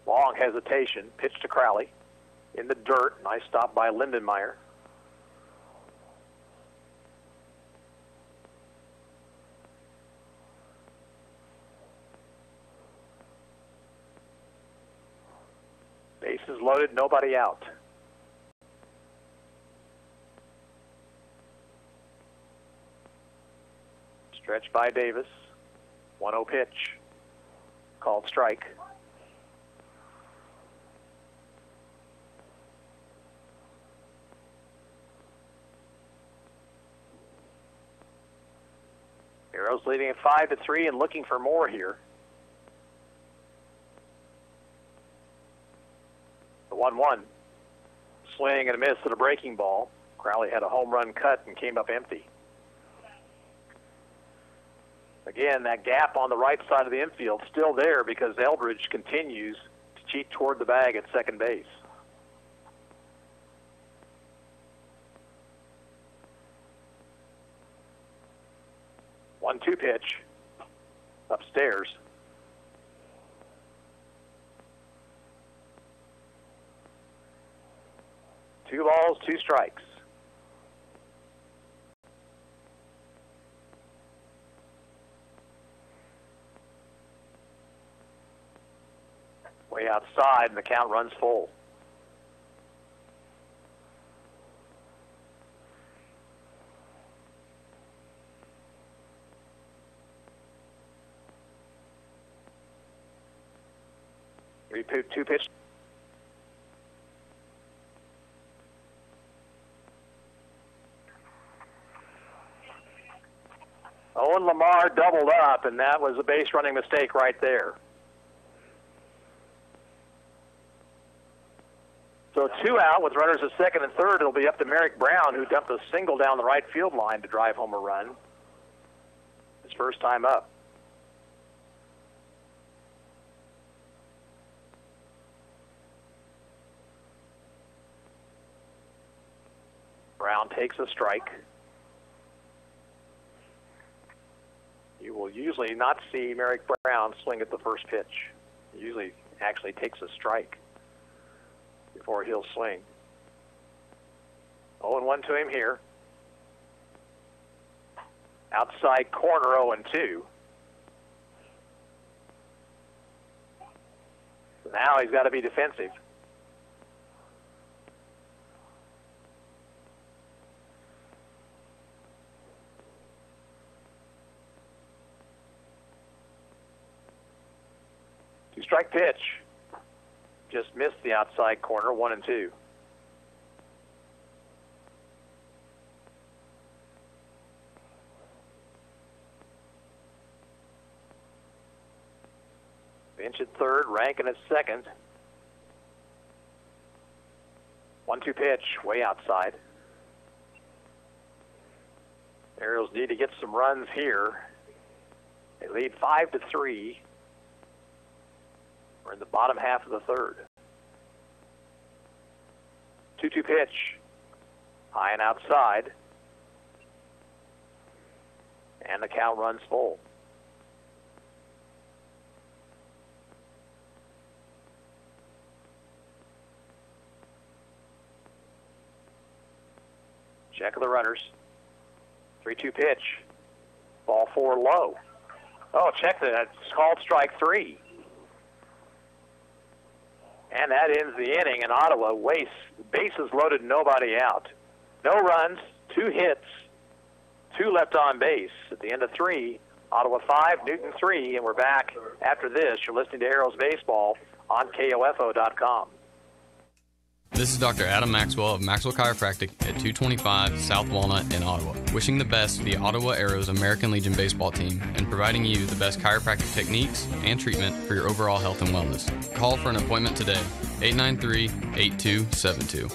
Long hesitation, pitch to Crowley. In the dirt, nice stop by Lindenmeyer. Bases loaded, nobody out. Stretch by Davis. 1-0 pitch. Called strike. Arrows leading at 5-3 and looking for more here. The 1-1. Swing and a miss at a breaking ball. Crowley had a home run cut and came up empty. Again, that gap on the right side of the infield still there because Eldridge continues to cheat toward the bag at second base. 1-2 pitch upstairs. Two balls, two strikes. Way outside, and the count runs full. Two pitch. Owen Lamar doubled up, and that was a base running mistake right there. So 2 out with runners at second and third. It'll be up to Merrick Brown, who dumped a single down the right field line to drive home a run. His first time up. Brown takes a strike. You will usually not see Merrick Brown swing at the first pitch. He usually actually takes a strike before he'll swing. 0-1 to him here. Outside corner 0-2. Now he's got to be defensive. Two-strike pitch. Just missed the outside corner, 1-2. Bench at third, Rankin at second. 1-2 pitch, way outside. Arrows need to get some runs here. They lead 5-3. We're in the bottom half of the third. 2-2 pitch. High and outside. And the count runs full. Check of the runners. 3-2 pitch. Ball 4 low. Oh, check that. It's called strike 3. And that ends the inning, and Ottawa wastes bases loaded, nobody out. No runs, 2 hits, 2 left on base. At the end of 3, Ottawa 5, Newton 3, and we're back after this. You're listening to Arrows Baseball on KOFO.com. This is Dr. Adam Maxwell of Maxwell Chiropractic at 225 South Walnut in Ottawa, wishing the best to the Ottawa Arrows American Legion baseball team and providing you the best chiropractic techniques and treatment for your overall health and wellness. Call for an appointment today, 893-8272.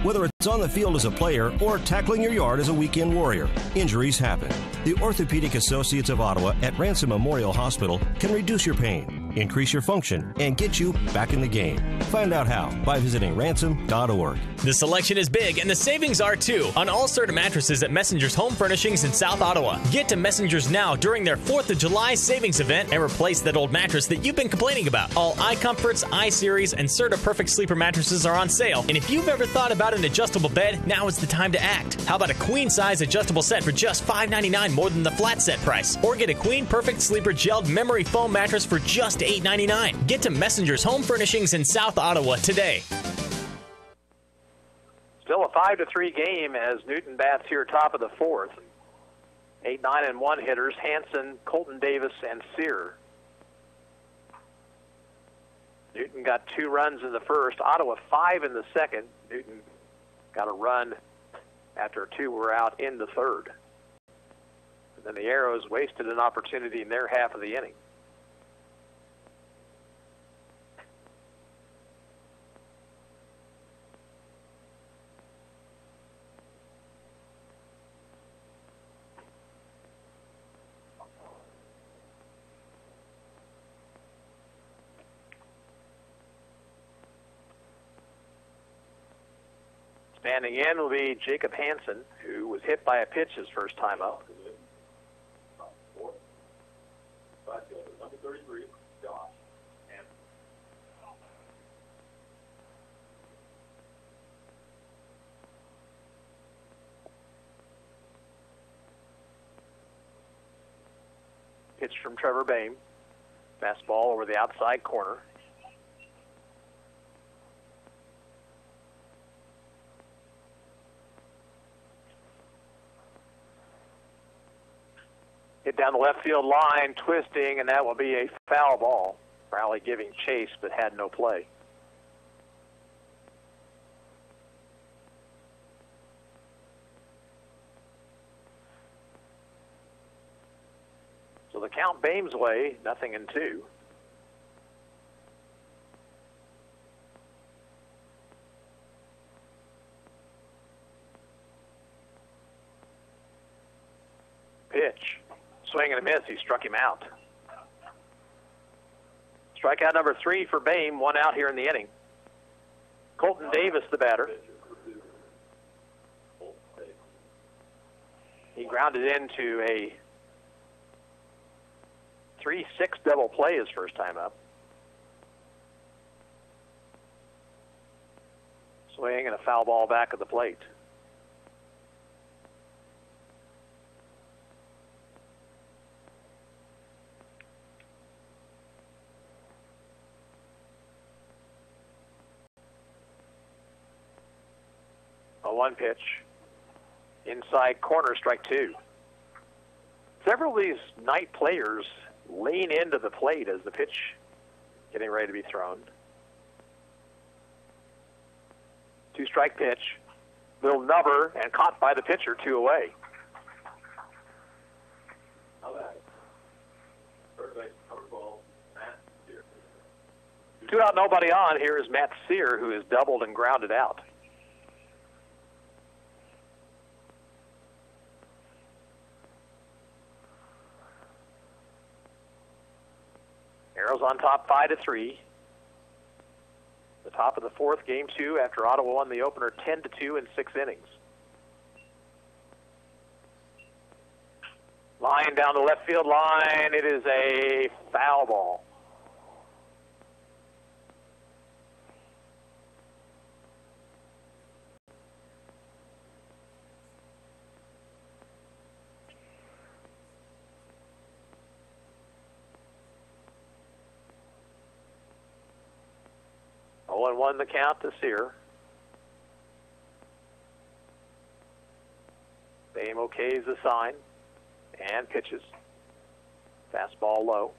Whether it's on the field as a player or tackling your yard as a weekend warrior, injuries happen. The Orthopedic Associates of Ottawa at Ransom Memorial Hospital can reduce your pain, increase your function, and get you back in the game. Find out how by visiting ransom.org. The selection is big and the savings are too on all Serta mattresses at Messenger's Home Furnishings in South Ottawa. Get to Messenger's now during their 4th of July savings event and replace that old mattress that you've been complaining about. All iComforts, iSeries, and Serta Perfect Sleeper mattresses are on sale. And if you've ever thought about an adjustable bed, now is the time to act. How about a queen-size adjustable set for just $5.99 more than the flat set price? Or get a Queen Perfect Sleeper gelled memory foam mattress for just $8.99. Get to Messenger's Home Furnishings in South Ottawa today. Still a 5-3 game as Newton bats here top of the 4th. 8, 9, and 1 hitters, Hanson, Colton Davis, and Sear. Newton got 2 runs in the first, Ottawa 5 in the second. Newton got a run after 2 were out in the third. And then the Arrows wasted an opportunity in their half of the inning. Standing in will be Jacob Hansen, who was hit by a pitch his first time up. 33, Josh. And pitch from Trevor Bame. Fastball over the outside corner. Hit down the left field line, twisting, and that will be a foul ball. Crowley giving chase, but had no play. So the count Bame's way, 0-2. Pitch. Swing and a miss. He struck him out. Strikeout number 3 for Bame. 1 out here in the inning. Colton Davis, the batter. He grounded into a 3-6 double play his first time up. Swing and a foul ball back at the plate. A 1 pitch. Inside corner, strike 2. Several of these night players lean into the plate as the pitch getting ready to be thrown. 2-strike pitch. Little nubber and caught by the pitcher, 2 away. 2 out, nobody on. Here is Matt Sear, who is doubled and grounded out. Arrows on top 5-3. The top of the 4th, game 2, after Ottawa won the opener 10-2 in 6 innings. Line down the left field line. It is a foul ball. And 1 the count to Sear. Bame okays the sign and pitches. Fastball low.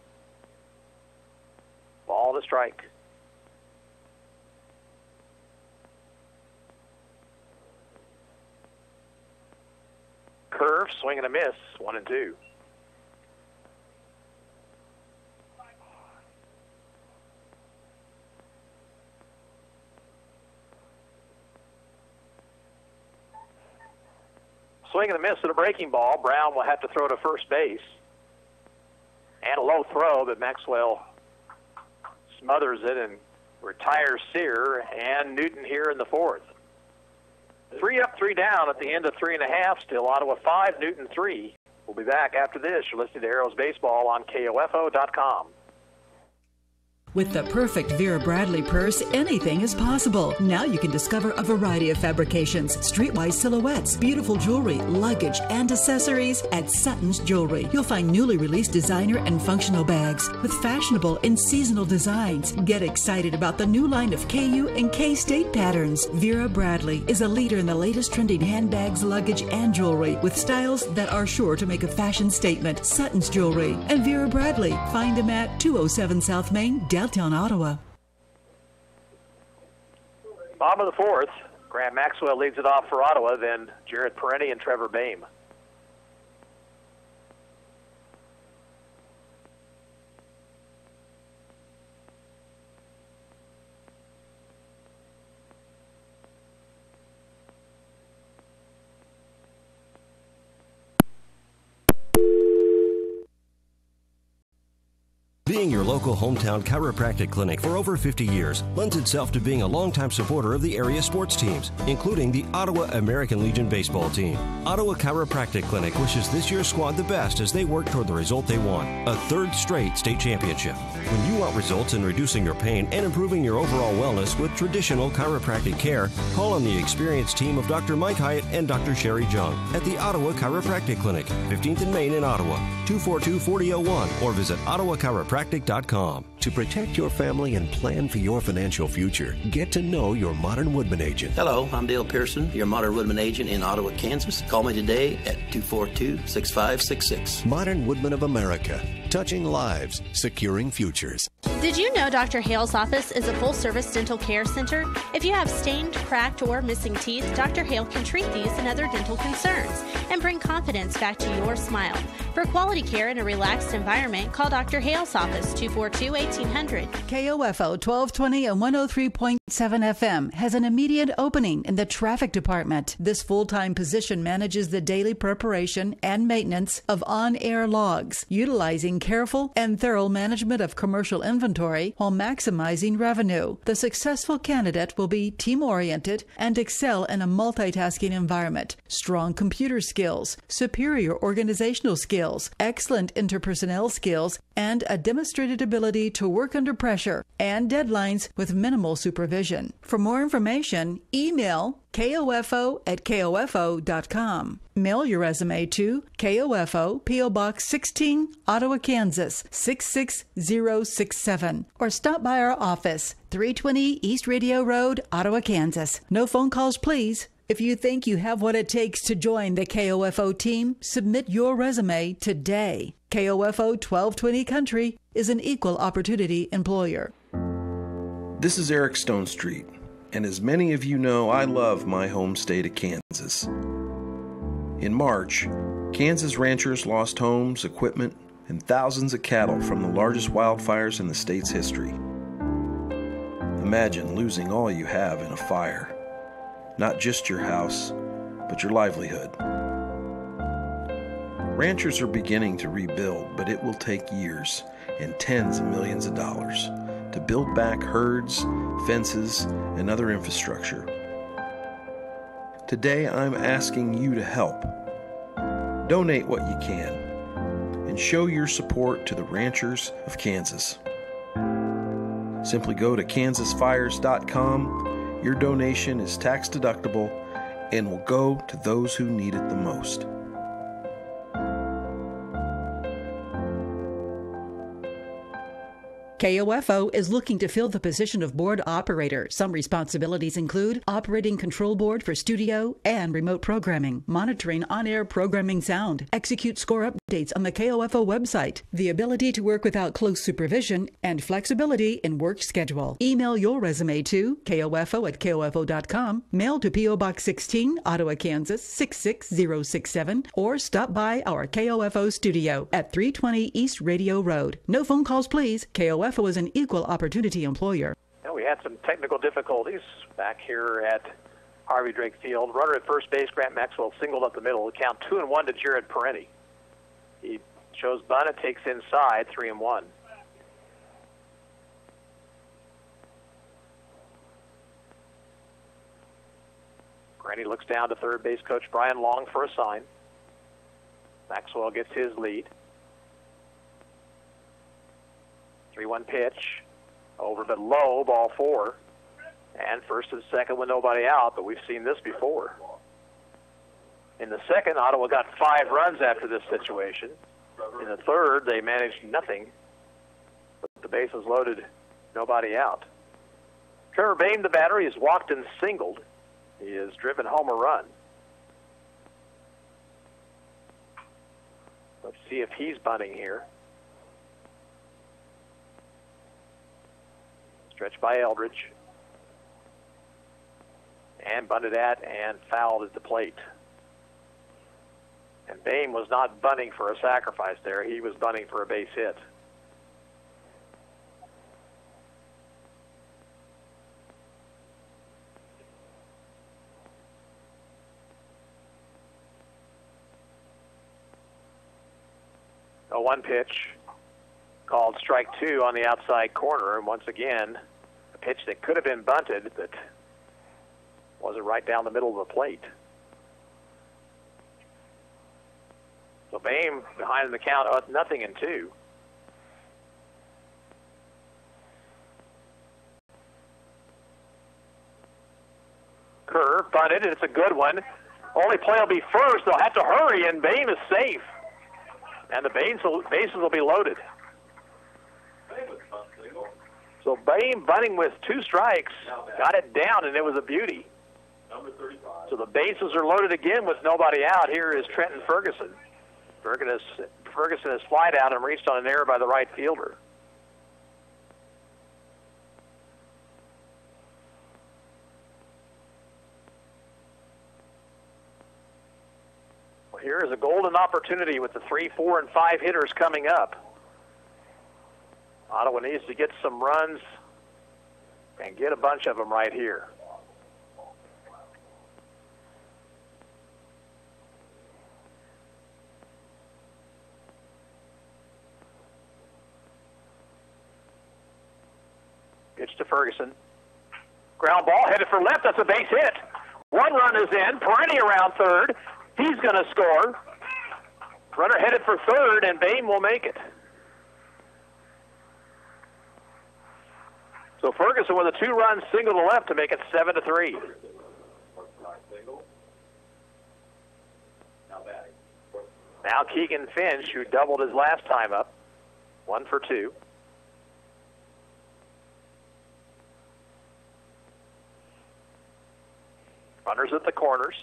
Ball to strike. Curve, swing and a miss, 1-2. Swing and a miss at a breaking ball. Brown will have to throw to first base. And a low throw, but Maxwell smothers it and retires Sear and Newton here in the 4th. 3 up, 3 down at the end of 3.5. Still Ottawa 5, Newton 3. We'll be back after this. You're listening to Arrows Baseball on KOFO.com. With the perfect Vera Bradley purse, anything is possible. Now you can discover a variety of fabrications, streetwise silhouettes, beautiful jewelry, luggage, and accessories at Sutton's Jewelry. You'll find newly released designer and functional bags with fashionable and seasonal designs. Get excited about the new line of KU and K-State patterns. Vera Bradley is a leader in the latest trending handbags, luggage, and jewelry with styles that are sure to make a fashion statement. Sutton's Jewelry and Vera Bradley. Find them at 207 South Main, downtown Ottawa. Bottom of the 4th, Grant Maxwell leads it off for Ottawa, then Jared Perenni and Trevor Bame. Being your local hometown chiropractic clinic for over 50 years lends itself to being a longtime supporter of the area sports teams, including the Ottawa American Legion baseball team. Ottawa Chiropractic Clinic wishes this year's squad the best as they work toward the result they want, a third straight state championship. When you want results in reducing your pain and improving your overall wellness with traditional chiropractic care, call on the experienced team of Dr. Mike Hyatt and Dr. Sherry Jung at the Ottawa Chiropractic Clinic, 15th and Main in Ottawa, 242-4001, or visit ottawachiropractic.com. To protect your family and plan for your financial future, get to know your Modern Woodman agent. Hello, I'm Dale Pearson, your Modern Woodman agent in Ottawa, Kansas. Call me today at 242-6566. Modern Woodman of America, touching lives, securing futures. Did you know Dr. Hale's office is a full-service dental care center? If you have stained, cracked, or missing teeth, Dr. Hale can treat these and other dental concerns and bring confidence back to your smile. For quality care in a relaxed environment, call Dr. Hale's office, 242-1800. KOFO 1220 and 103.7 FM has an immediate opening in the traffic department. This full-time position manages the daily preparation and maintenance of on-air logs, utilizing careful and thorough management of commercial inventory while maximizing revenue. The successful candidate will be team-oriented and excel in a multitasking environment, strong computer skills, superior organizational skills, excellent interpersonnel skills, and a demonstrated ability to work under pressure and deadlines with minimal supervision. For more information, email KOFO@KOFO.com. Mail your resume to KOFO, P.O. Box 16, Ottawa, Kansas, 66067. Or stop by our office, 320 East Radio Road, Ottawa, Kansas. No phone calls, please. If you think you have what it takes to join the KOFO team, submit your resume today. KOFO 1220 Country is an equal opportunity employer. This is Eric Stonestreet, and as many of you know, I love my home state of Kansas. In March, Kansas ranchers lost homes, equipment, and thousands of cattle from the largest wildfires in the state's history. Imagine losing all you have in a fire. Not just your house, but your livelihood. Ranchers are beginning to rebuild, but it will take years and tens of millions of dollars to build back herds, fences, and other infrastructure. Today, I'm asking you to help. Donate what you can and show your support to the ranchers of Kansas. Simply go to kansasfires.com. Your donation is tax deductible and will go to those who need it the most. KOFO is looking to fill the position of board operator. Some responsibilities include operating control board for studio and remote programming, monitoring on-air programming sound, execute score updates on the KOFO website, the ability to work without close supervision, and flexibility in work schedule. Email your resume to KOFO@KOFO.com, mail to P.O. Box 16, Ottawa, Kansas, 66067, or stop by our KOFO studio at 320 East Radio Road. No phone calls, please. KOFO is an equal opportunity employer. Well, we had some technical difficulties back here at Harvey Drake Field. Runner at first base, Grant Maxwell, singled up the middle. Count 2-1 to Jared Perenni. He shows bunt, it takes inside, 3-1. Perenni looks down to third base coach Brian Long for a sign. Maxwell gets his lead. 3-1 pitch, over but low, ball 4. And first and second with nobody out, but we've seen this before. In the second, Ottawa got 5 runs after this situation. In the third, they managed nothing. But the bases loaded, nobody out. Trevor Bain, the batter, has walked and singled. He has driven home a run. Let's see if he's bunting here. Stretched by Eldridge. And bunted at and fouled at the plate. And Bain was not bunting for a sacrifice there. He was bunting for a base hit. A 1 pitch. called strike 2 on the outside corner. And once again, a pitch that could have been bunted, but wasn't right down the middle of the plate. So Boehm behind in the count, 0-2. Curve, bunted, and it's a good one. Only play will be first. They'll have to hurry, and Boehm is safe. And the bases will be loaded. So Boehm bunting with 2 strikes, got it down, and it was a beauty. So the bases are loaded again with nobody out. Here is Trenton Ferguson. Ferguson has flied out and reached on an error by the right fielder. Well, here is a golden opportunity with the 3, 4, and 5 hitters coming up. Ottawa needs to get some runs and get a bunch of them right here. Pitch to Ferguson. Ground ball headed for left. That's a base hit. 1 run is in. Perenni around third. He's going to score. Runner headed for third, and Boehm will make it. So Ferguson with a 2-run single to left to make it 7-3. Now Keegan Finch, who doubled his last time up, 1 for 2. Runners at the corners.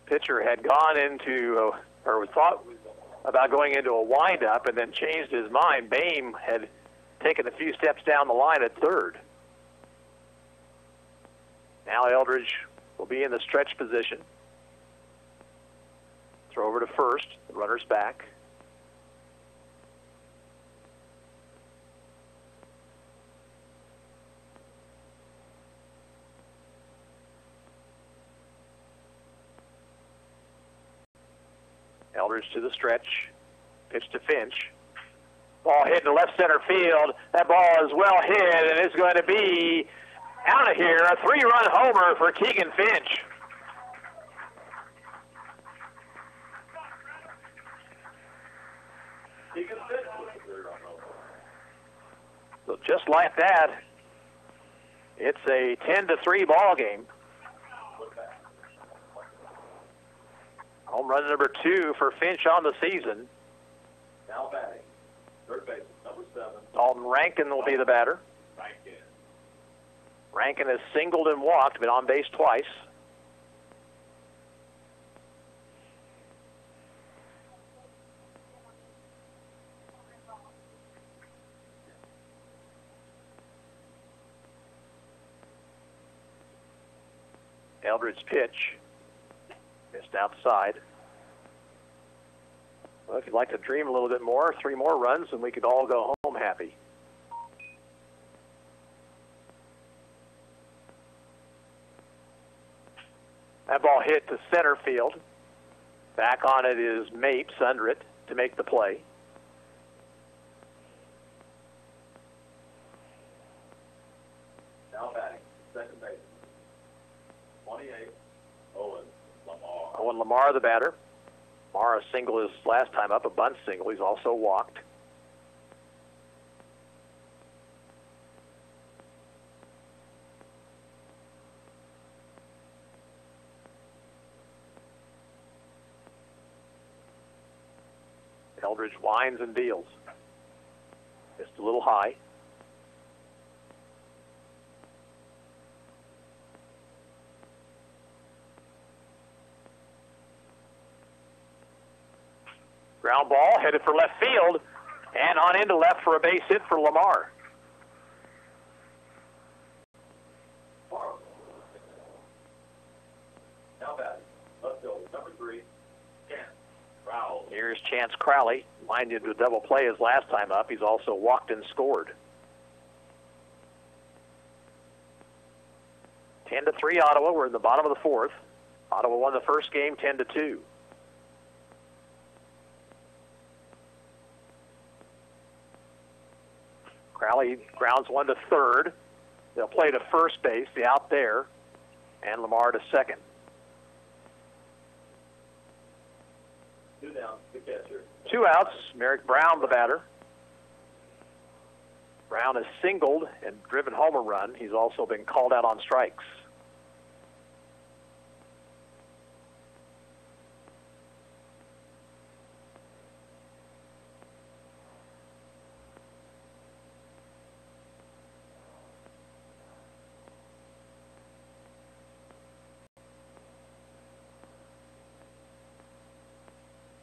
Pitcher had gone into, or thought about going into a windup and then changed his mind. Boehm had taken a few steps down the line at third. Now Eldridge will be in the stretch position. Throw over to first. The runner's back. Eldridge to the stretch. Pitch to Finch. Ball hit to left center field. That ball is well hit, and it's going to be out of here. A 3-run homer for Keegan Finch. So just like that, it's a 10-3 ball game. Home run number 2 for Finch on the season. Now batting, third base, number 7. Dalton Rankin will be the batter. Rankin has singled and walked, been on base twice. Eldridge's pitch. Missed outside. Well, if you'd like to dream a little bit more, 3 more runs, and we could all go home happy. That ball hit to center field. Back on it is Mapes under it to make the play. Now batting, second base, 28, Owen Lamar. Owen Lamar, the batter. Lamar single his last time up, a bunt single. He's also walked. Eldridge winds and deals. Just a little high. Ground ball headed for left field and on into left for a base hit for Lamar. Now batting, left field, number 3, Here's Chance Crowley. Lined into a double play his last time up. He's also walked and scored. 10-3 Ottawa. We're in the bottom of the 4th. Ottawa won the first game 10-2. Crowley grounds one to third. They'll play to first base, the out there, and Lamar to second. 2 down, the catcher. 2 outs. Merrick Brown, the batter. Brown has singled and driven home a run. He's also been called out on strikes.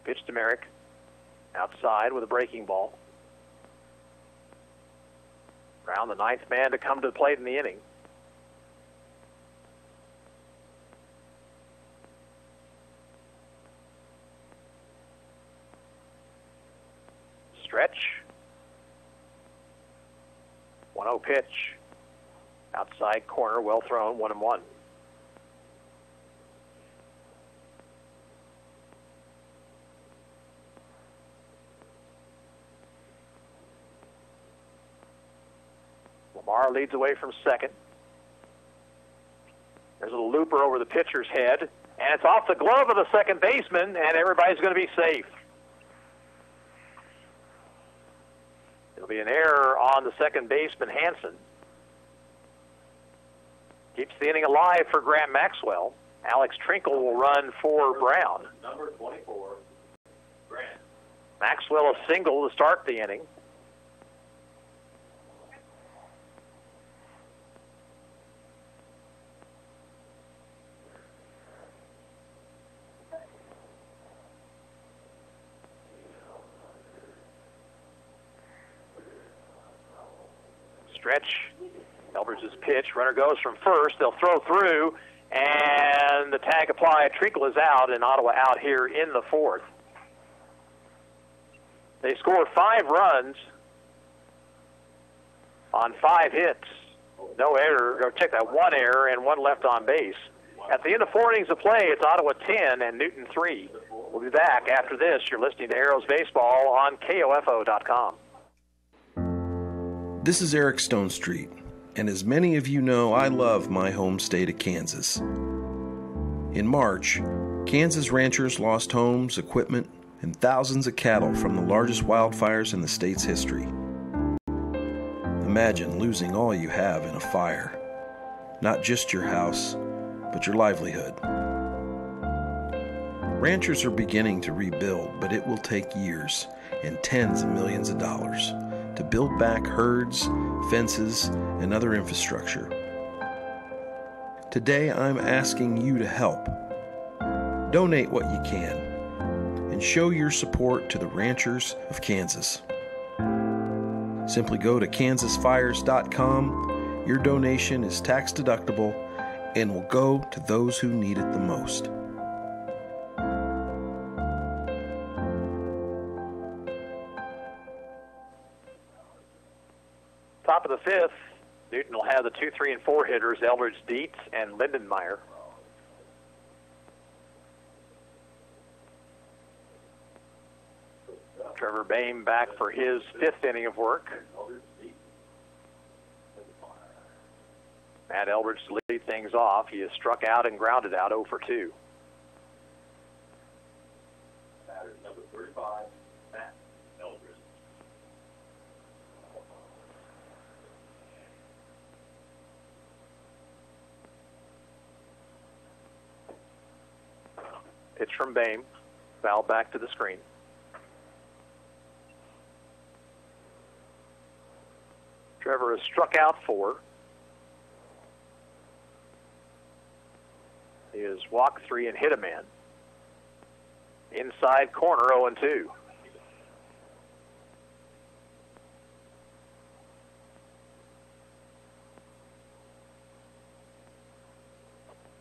Pitch to Merrick. Outside with a breaking ball. Brown, the 9th man to come to the plate in the inning. Stretch. 1-0 pitch. Outside corner, well thrown, 1-1. Lamar leads away from second. There's a looper over the pitcher's head, and it's off the glove of the second baseman, and everybody's going to be safe. It'll be an error on the second baseman, Hansen. Keeps the inning alive for Grant Maxwell. Alex Trinkle will run for Brown. Number 24, Grant. Maxwell a single to start the inning. Stretch. Elbridge's pitch. Runner goes from first. They'll throw through, and the tag applied. Trinkle is out, and Ottawa out here in the 4th. They scored 5 runs on 5 hits. No error, or check that, 1 error and 1 left on base. At the end of 4 innings of play, it's Ottawa 10 and Newton 3. We'll be back after this. You're listening to Arrows Baseball on KOFO.com. This is Eric Stonestreet, and as many of you know, I love my home state of Kansas. In March, Kansas ranchers lost homes, equipment, and thousands of cattle from the largest wildfires in the state's history. Imagine losing all you have in a fire. Not just your house, but your livelihood. Ranchers are beginning to rebuild, but it will take years and tens of millions of dollars to build back herds, fences, and other infrastructure. Today, I'm asking you to help. Donate what you can and show your support to the ranchers of Kansas. Simply go to kansasfires.com. Your donation is tax deductible and will go to those who need it the most. Top of the 5th, Newton will have the 2, 3, and 4 hitters, Eldridge, Dietz, and Lindenmeyer. Trevor Boehm back for his 5th inning of work. Matt Eldridge to lead things off. He is struck out and grounded out 0 for 2. Batter number 35, Matt Eldridge. Pitch from Boehm. Foul back to the screen. Trevor is struck out 4. He has walked 3 and hit a man. Inside corner, 0-2.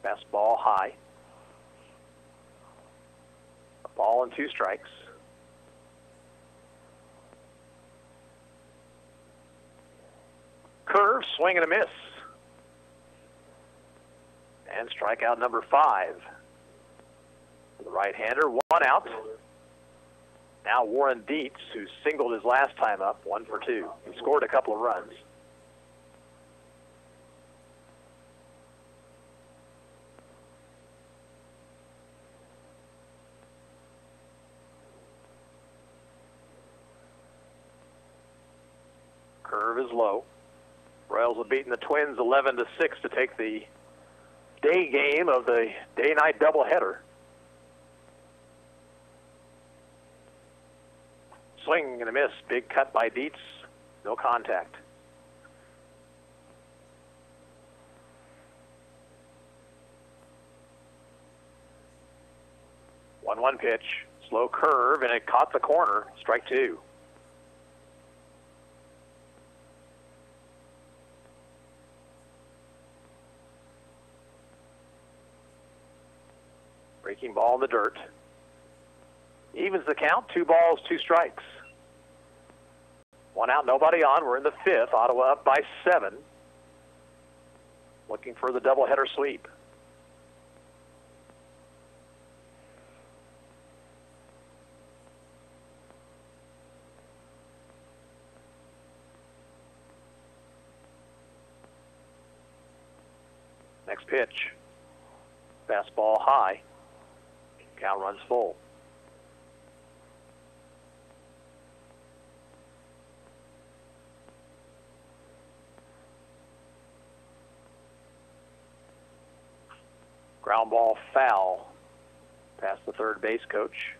Fastball high. A ball and 2 strikes. Curve, swing and a miss. And strikeout number 5. The right-hander, 1 out. Now Warren Dietz, who singled his last time up, 1 for 2. He scored a couple of runs. Curve is low. Royals have beaten the Twins 11-6 to take the day game of the day-night doubleheader. Swing and a miss. Big cut by Dietz. No contact. One pitch. Slow curve, and it caught the corner. Strike 2. Breaking ball in the dirt. Evens the count. 2 balls, 2 strikes. 1 out, nobody on. We're in the 5th. Ottawa up by 7. Looking for the doubleheader sweep. Next pitch. Fastball high. Count runs full. Ground ball foul. Past the third base coach.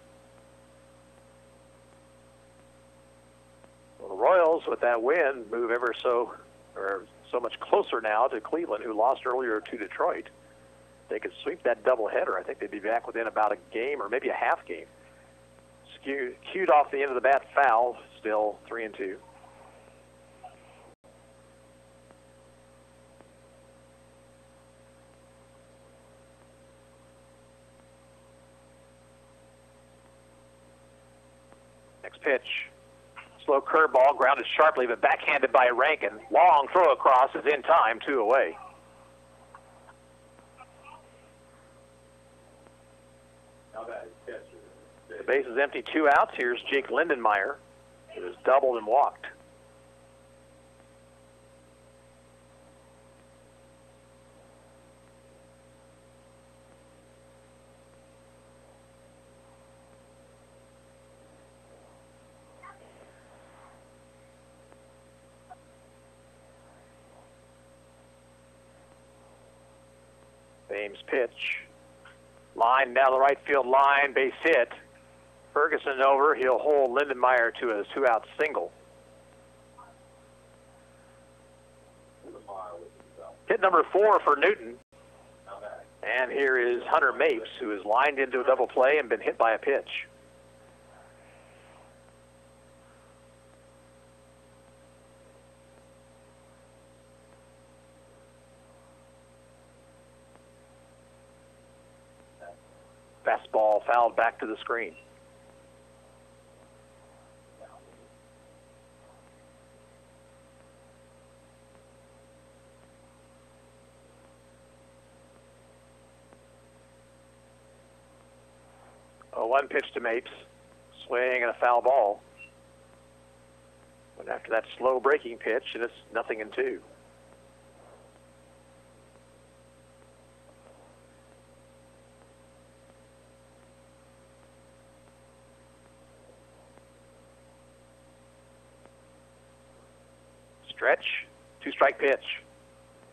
Well, the Royals, with that win, move so much closer now to Cleveland, who lost earlier to Detroit. They could sweep that doubleheader. I think they'd be back within about a game or maybe a half game. Cued off the end of the bat foul, still 3-2. Next pitch. Slow curveball, grounded sharply, but backhanded by Rankin. Long throw across is in time, 2 away. The base is empty, 2 outs. Here's Jake Lindenmeyer, who has doubled and walked. Ames pitch. Line down the right field line, base hit. Ferguson over. He'll hold Lindenmeyer to a 2-out single. Hit number 4 for Newton. And here is Hunter Mapes, who is lined into a double play and been hit by a pitch. Fastball fouled back to the screen. A 1 pitch to Mapes. Swing and a foul ball. But after that slow breaking pitch, and it's 0-2. Stretch, 2-strike pitch.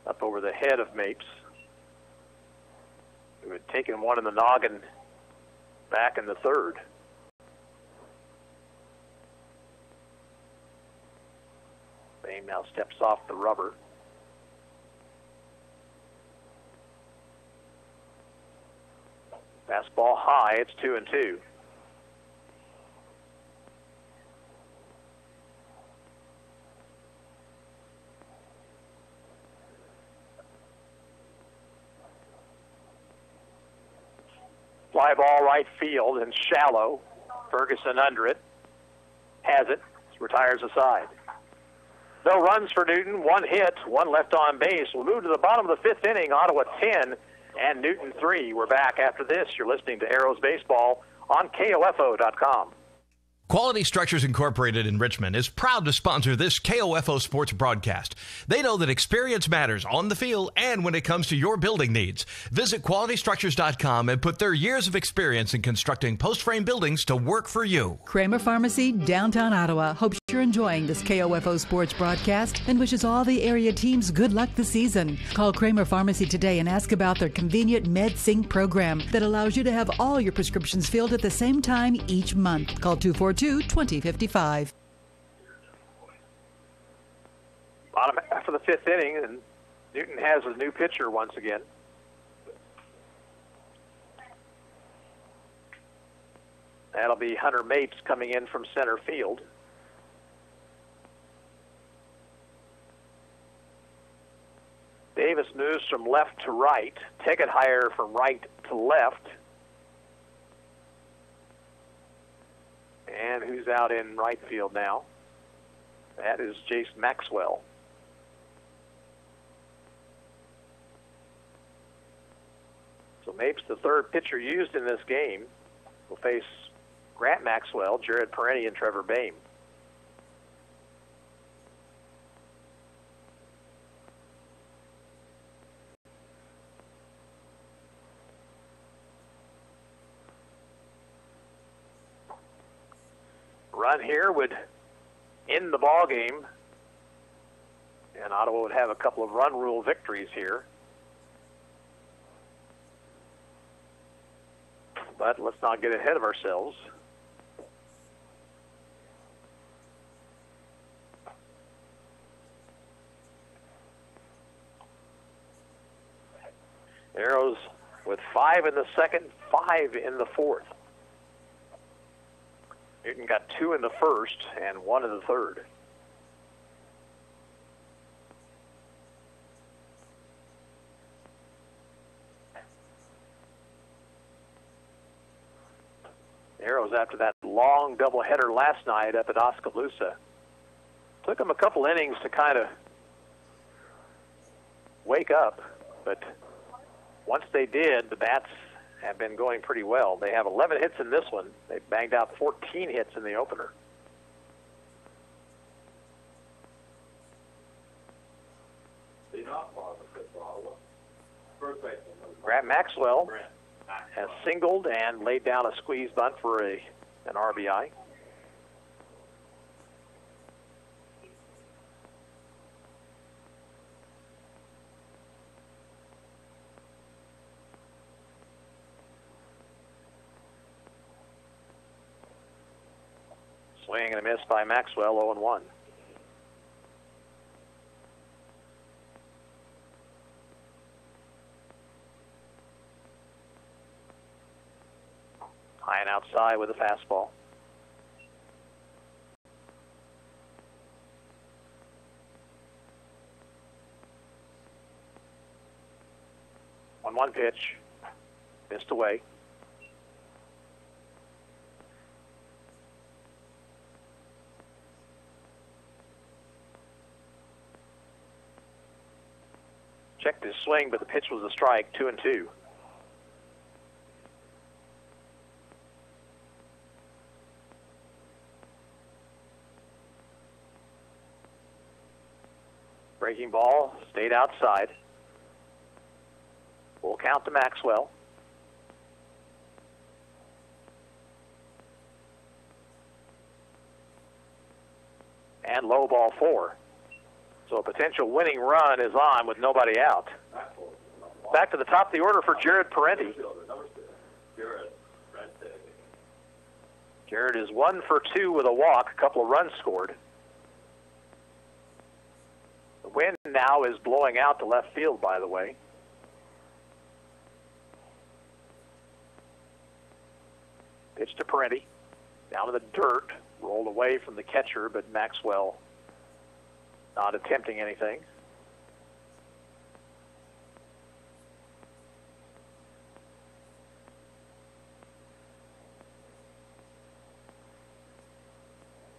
Up over the head of Mapes, who had taken one in the noggin back in the 3rd. Bame now steps off the rubber. Fastball high, it's 2-2. Fly ball right field and shallow. Ferguson under it. Has it. Retires aside. No runs for Newton. 1 hit. 1 left on base. We'll move to the bottom of the 5th inning. Ottawa 10 and Newton 3. We're back after this. You're listening to Arrows Baseball on KOFO.com. Quality Structures Incorporated in Richmond is proud to sponsor this KOFO sports broadcast. They know that experience matters on the field and when it comes to your building needs. Visit qualitystructures.com and put their years of experience in constructing post-frame buildings to work for you. Kramer Pharmacy, downtown Ottawa, hopes you're enjoying this KOFO sports broadcast and wishes all the area teams good luck this season. Call Kramer Pharmacy today and ask about their convenient MedSync program that allows you to have all your prescriptions filled at the same time each month. Call 242-2055. Bottom half of the fifth inning, and Newton has a new pitcher once again. That'll be Hunter Mapes coming in from center field. Davis moves from left to right. Tegenhire from right to left. And who's out in right field now? That is Jason Maxwell. So Mapes, the third pitcher used in this game, will face Grant Maxwell, Jared Parenti, and Trevor Boehm. Run here would end the ball game, and Ottawa would have a couple of run rule victories here. But let's not get ahead of ourselves. Arrows with 5 in the second, 5 in the fourth. Newton got 2 in the first and 1 in the third. Arrows, after that long doubleheader last night up at Oskaloosa, took them a couple innings to kind of wake up, but once they did, the bats have been going pretty well. They have 11 hits in this one. They banged out 14 hits in the opener. Grant Maxwell has singled and laid down a squeeze bunt for an RBI. Swing and a miss by Maxwell, 0-1. High and outside with a fastball. One pitch, missed away. Checked his swing, but the pitch was a strike, 2-2. Breaking ball, stayed outside. Full count to Maxwell. And low ball 4. So a potential winning run is on with nobody out. Back to the top of the order for Jared Parenti. Jared is 1 for 2 with a walk, a couple of runs scored. The wind now is blowing out to left field, by the way. Pitch to Parenti. Down to the dirt. Rolled away from the catcher, but Maxwell not attempting anything.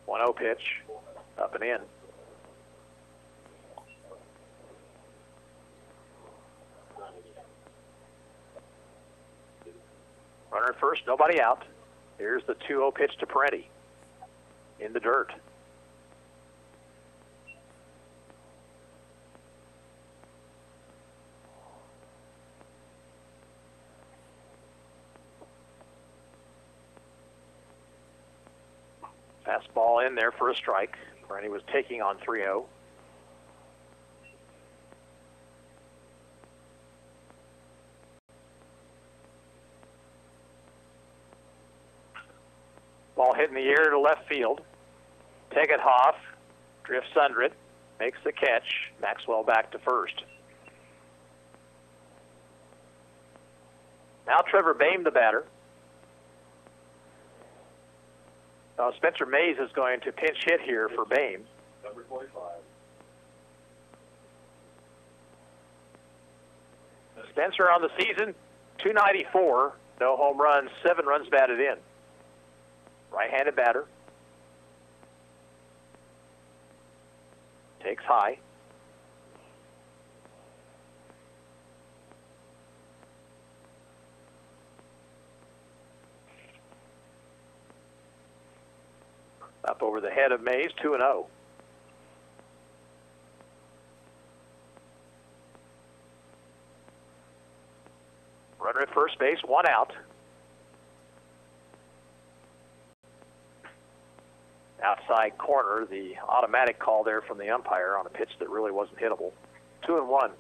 One 1-0 pitch, up and in. Runner at first, nobody out. Here's the 2-0 pitch to Parenti. in the dirt. Fastball in there for a strike. Bernie was taking on 3-0. Ball hit in the air to left field. Tegethoff drifts under it, makes the catch. Maxwell back to first. Now Trevor Boehm, the batter. Spencer Mays is going to pinch hit here for Boehm. Number 45. Spencer on the season, 294, no home runs, 7 runs batted in. Right-handed batter. Takes high. Up over the head of Mays, 2-0. Runner at first base, 1 out. Outside corner, the automatic call there from the umpire on a pitch that really wasn't hittable. 2-1.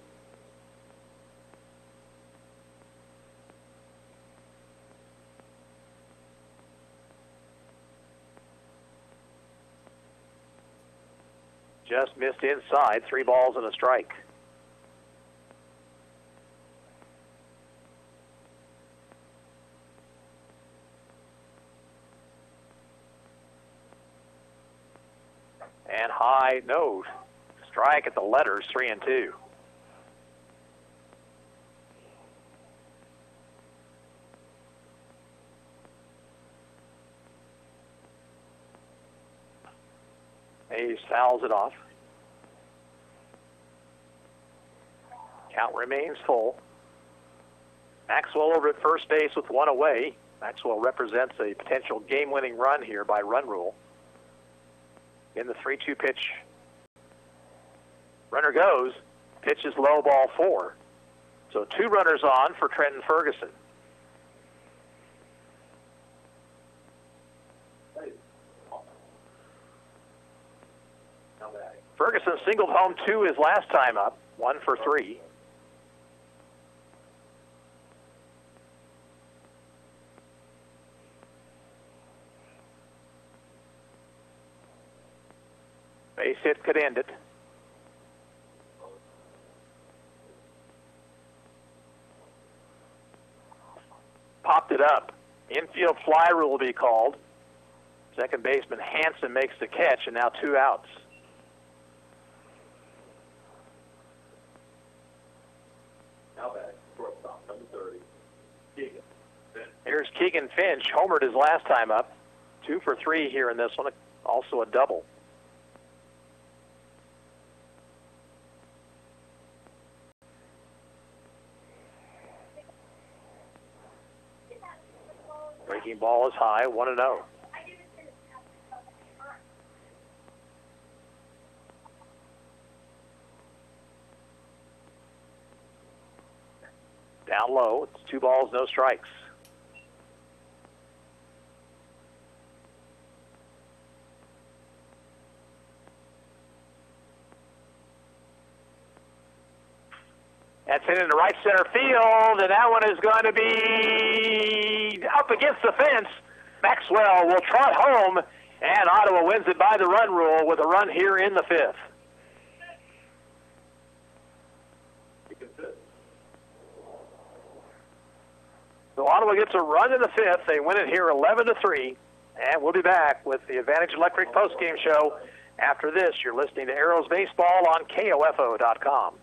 Just missed inside, 3 balls and a strike. And high, no. Strike at the letters, 3-2. Hayes fouls it off. Count remains full. Maxwell over at first base with 1 away. Maxwell represents a potential game-winning run here by run rule. In the 3-2 pitch. Runner goes. Pitch is low, ball 4. So 2 runners on for Trenton Ferguson. Ferguson singled home 2 his last time up, 1 for 3. Base hit could end it. Popped it up. Infield fly rule will be called. Second baseman Hansen makes the catch, and now 2 outs. Now back, shortstop, number 30, Keegan. Here's Keegan Finch, homered his last time up. 2 for 3 here in this one, also a double. Breaking ball is high, 1-0. Down low, it's 2 balls, no strikes. That's hit into right center field, and that one is going to be up against the fence. Maxwell will trot home, and Ottawa wins it by the run rule with a run here in the 5th. So Ottawa gets a run in the 5th. They win it here 11-3, and we'll be back with the Advantage Electric postgame show. After this, you're listening to Arrows Baseball on KOFO.com.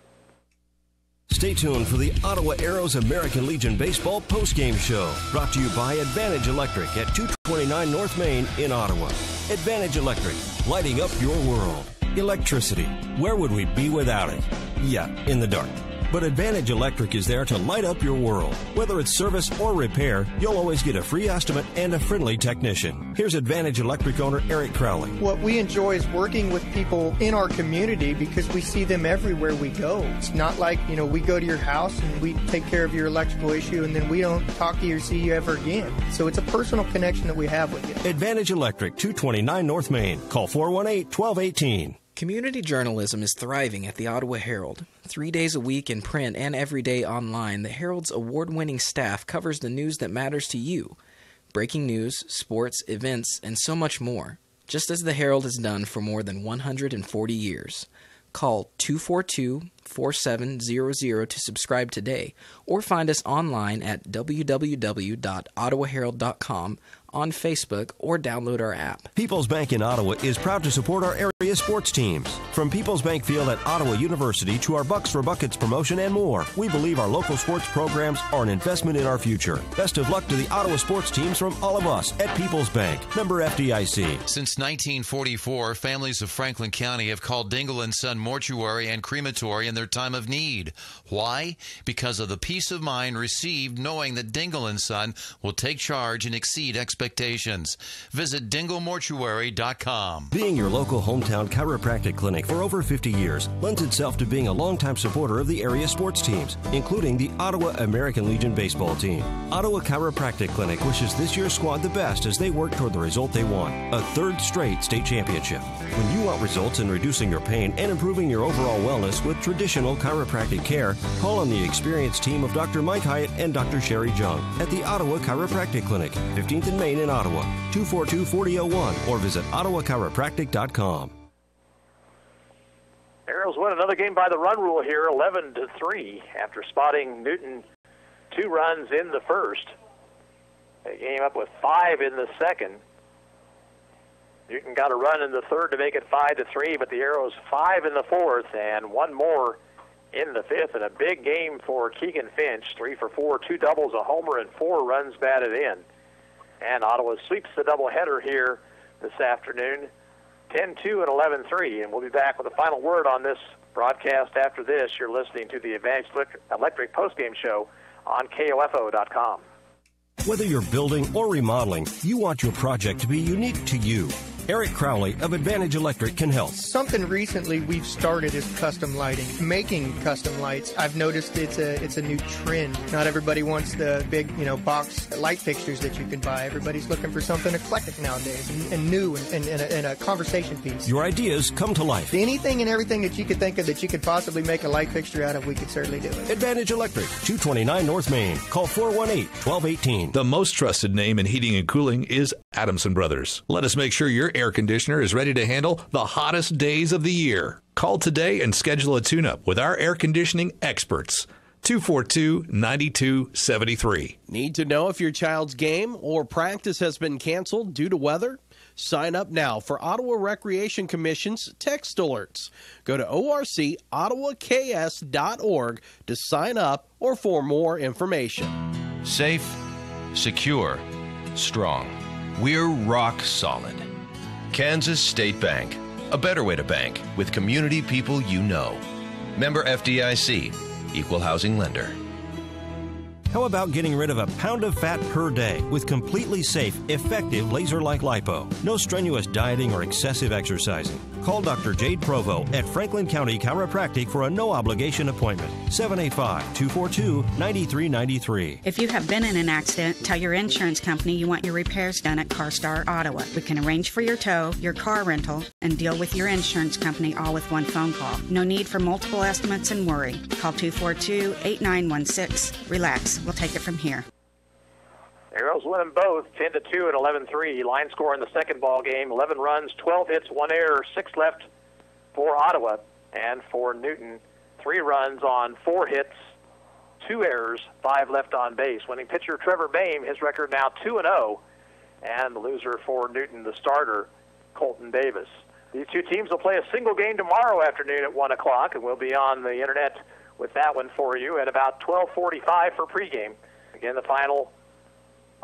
Stay tuned for the Ottawa Arrows American Legion Baseball postgame show, brought to you by Advantage Electric at 229 North Main in Ottawa. Advantage Electric, lighting up your world. Electricity, where would we be without it? Yeah, in the dark. But Advantage Electric is there to light up your world. Whether it's service or repair, you'll always get a free estimate and a friendly technician. Here's Advantage Electric owner Eric Crowley. What we enjoy is working with people in our community because we see them everywhere we go. It's not like, we go to your house and we take care of your electrical issue and then we don't talk to you or see you ever again. So it's a personal connection that we have with you. Advantage Electric, 229 North Main. Call 418-1218. Community journalism is thriving at the Ottawa Herald. 3 days a week in print and every day online, the Herald's award-winning staff covers the news that matters to you. Breaking news, sports, events, and so much more. Just as the Herald has done for more than 140 years. Call 242-4700 to subscribe today, or find us online at www.ottawaherald.com, on Facebook, or download our app. People's Bank in Ottawa is proud to support our area sports teams. From People's Bank Field at Ottawa University to our Bucks for Buckets promotion and more, we believe our local sports programs are an investment in our future. Best of luck to the Ottawa sports teams from all of us at People's Bank. Member FDIC. Since 1944, families of Franklin County have called Dingle & Son Mortuary and Crematory in their time of need. Why? Because of the peace of mind received knowing that Dingle & Son will take charge and exceed expectations. Visit dinglemortuary.com. Being your local hometown chiropractic clinic for over 50 years lends itself to being a longtime supporter of the area sports teams, including the Ottawa American Legion baseball team. Ottawa Chiropractic Clinic wishes this year's squad the best as they work toward the result they want, a third straight state championship. When you want results in reducing your pain and improving your overall wellness with traditional chiropractic care, call on the experienced team of Dr. Mike Hyatt and Dr. Sherry Jung at the Ottawa Chiropractic Clinic, 15th and Main in Ottawa, 242-4001, or visit ottawachiropractic.com. Arrows win another game by the run rule here, 11-3, after spotting Newton 2 runs in the first. They came up with 5 in the second. Newton got a run in the third to make it 5-3, but the Arrows 5 in the fourth and 1 more in the fifth, and a big game for Keegan Finch, 3 for 4, 2 doubles, a homer, and 4 runs batted in. And Ottawa sweeps the doubleheader here this afternoon, 10-2 and 11-3. And we'll be back with a final word on this broadcast after this. You're listening to the Advantage Electric postgame show on KOFO.com. Whether you're building or remodeling, you want your project to be unique to you. Eric Crowley of Advantage Electric can help. Something recently we've started is custom lighting, making custom lights. I've noticed it's a new trend. Not everybody wants the big, box light fixtures that you can buy. Everybody's looking for something eclectic nowadays and new and a conversation piece. Your ideas come to life. Anything and everything that you could think of that you could possibly make a light fixture out of, we could certainly do it. Advantage Electric, 229 North Main. Call 418-1218. The most trusted name in heating and cooling is Adamson Brothers. Let us make sure your air conditioner is ready to handle the hottest days of the year. Call today and schedule a tune-up with our air conditioning experts. 242-9273. Need to know if your child's game or practice has been canceled due to weather? Sign up now for Ottawa Recreation Commission's text alerts. Go to orcottawaks.org to sign up or for more information. Safe, secure, strong. We're rock solid. Kansas State Bank, a better way to bank with community people you know. Member FDIC, equal housing lender. How about getting rid of a pound of fat per day with completely safe, effective laser-like lipo? No strenuous dieting or excessive exercising. Call Dr. Jade Provo at Franklin County Chiropractic for a no-obligation appointment. 785-242-9393. If you have been in an accident, tell your insurance company you want your repairs done at CarStar Ottawa. We can arrange for your tow, your car rental, and deal with your insurance company all with one phone call. No need for multiple estimates and worry. Call 242-8916. Relax. We'll take it from here. Arrows win them both, 10-2 and 11-3. Line score in the second ball game, 11 runs, 12 hits, 1 error, 6 left for Ottawa. And for Newton, 3 runs on 4 hits, 2 errors, 5 left on base. Winning pitcher Trevor Boehm, his record now 2-0. And the loser for Newton, the starter, Colton Davis. These two teams will play a single game tomorrow afternoon at 1 o'clock, and we'll be on the internet with that one for you at about 12:45 for pregame. Again, the final,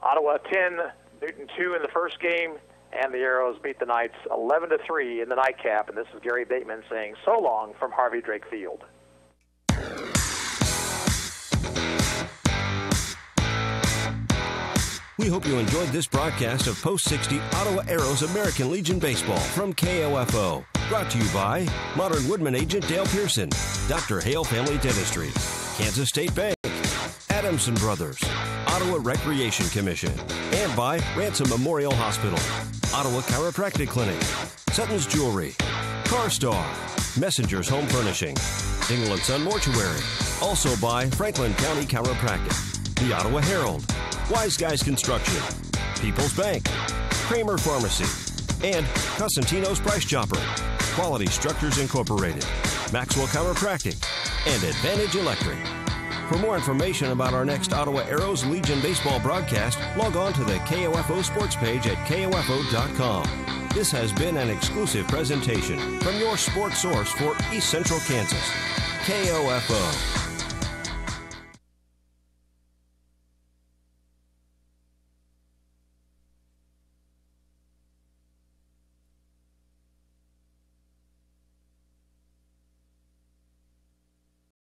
Ottawa 10, Newton 2 in the first game, and the Arrows beat the Knights 11-3 in the nightcap. And this is Gary Bateman saying so long from Harvey Drake Field. We hope you enjoyed this broadcast of Post 60 Ottawa Arrows American Legion Baseball from KOFO. Brought to you by Modern Woodman agent Dale Pearson, Dr. Hale Family Dentistry, Kansas State Bank, Adamson Brothers, Ottawa Recreation Commission, and by Ransom Memorial Hospital, Ottawa Chiropractic Clinic, Sutton's Jewelry, CarStar, Messenger's Home Furnishing, Dingle & Son Mortuary, also by Franklin County Chiropractic, the Ottawa Herald, Wise Guys Construction, People's Bank, Kramer Pharmacy, and Costantino's Price Chopper, Quality Structures Incorporated, Maxwell Chiropractic, and Advantage Electric. For more information about our next Ottawa Arrows Legion baseball broadcast, log on to the KOFO sports page at KOFO.com. This has been an exclusive presentation from your sports source for East Central Kansas, KOFO.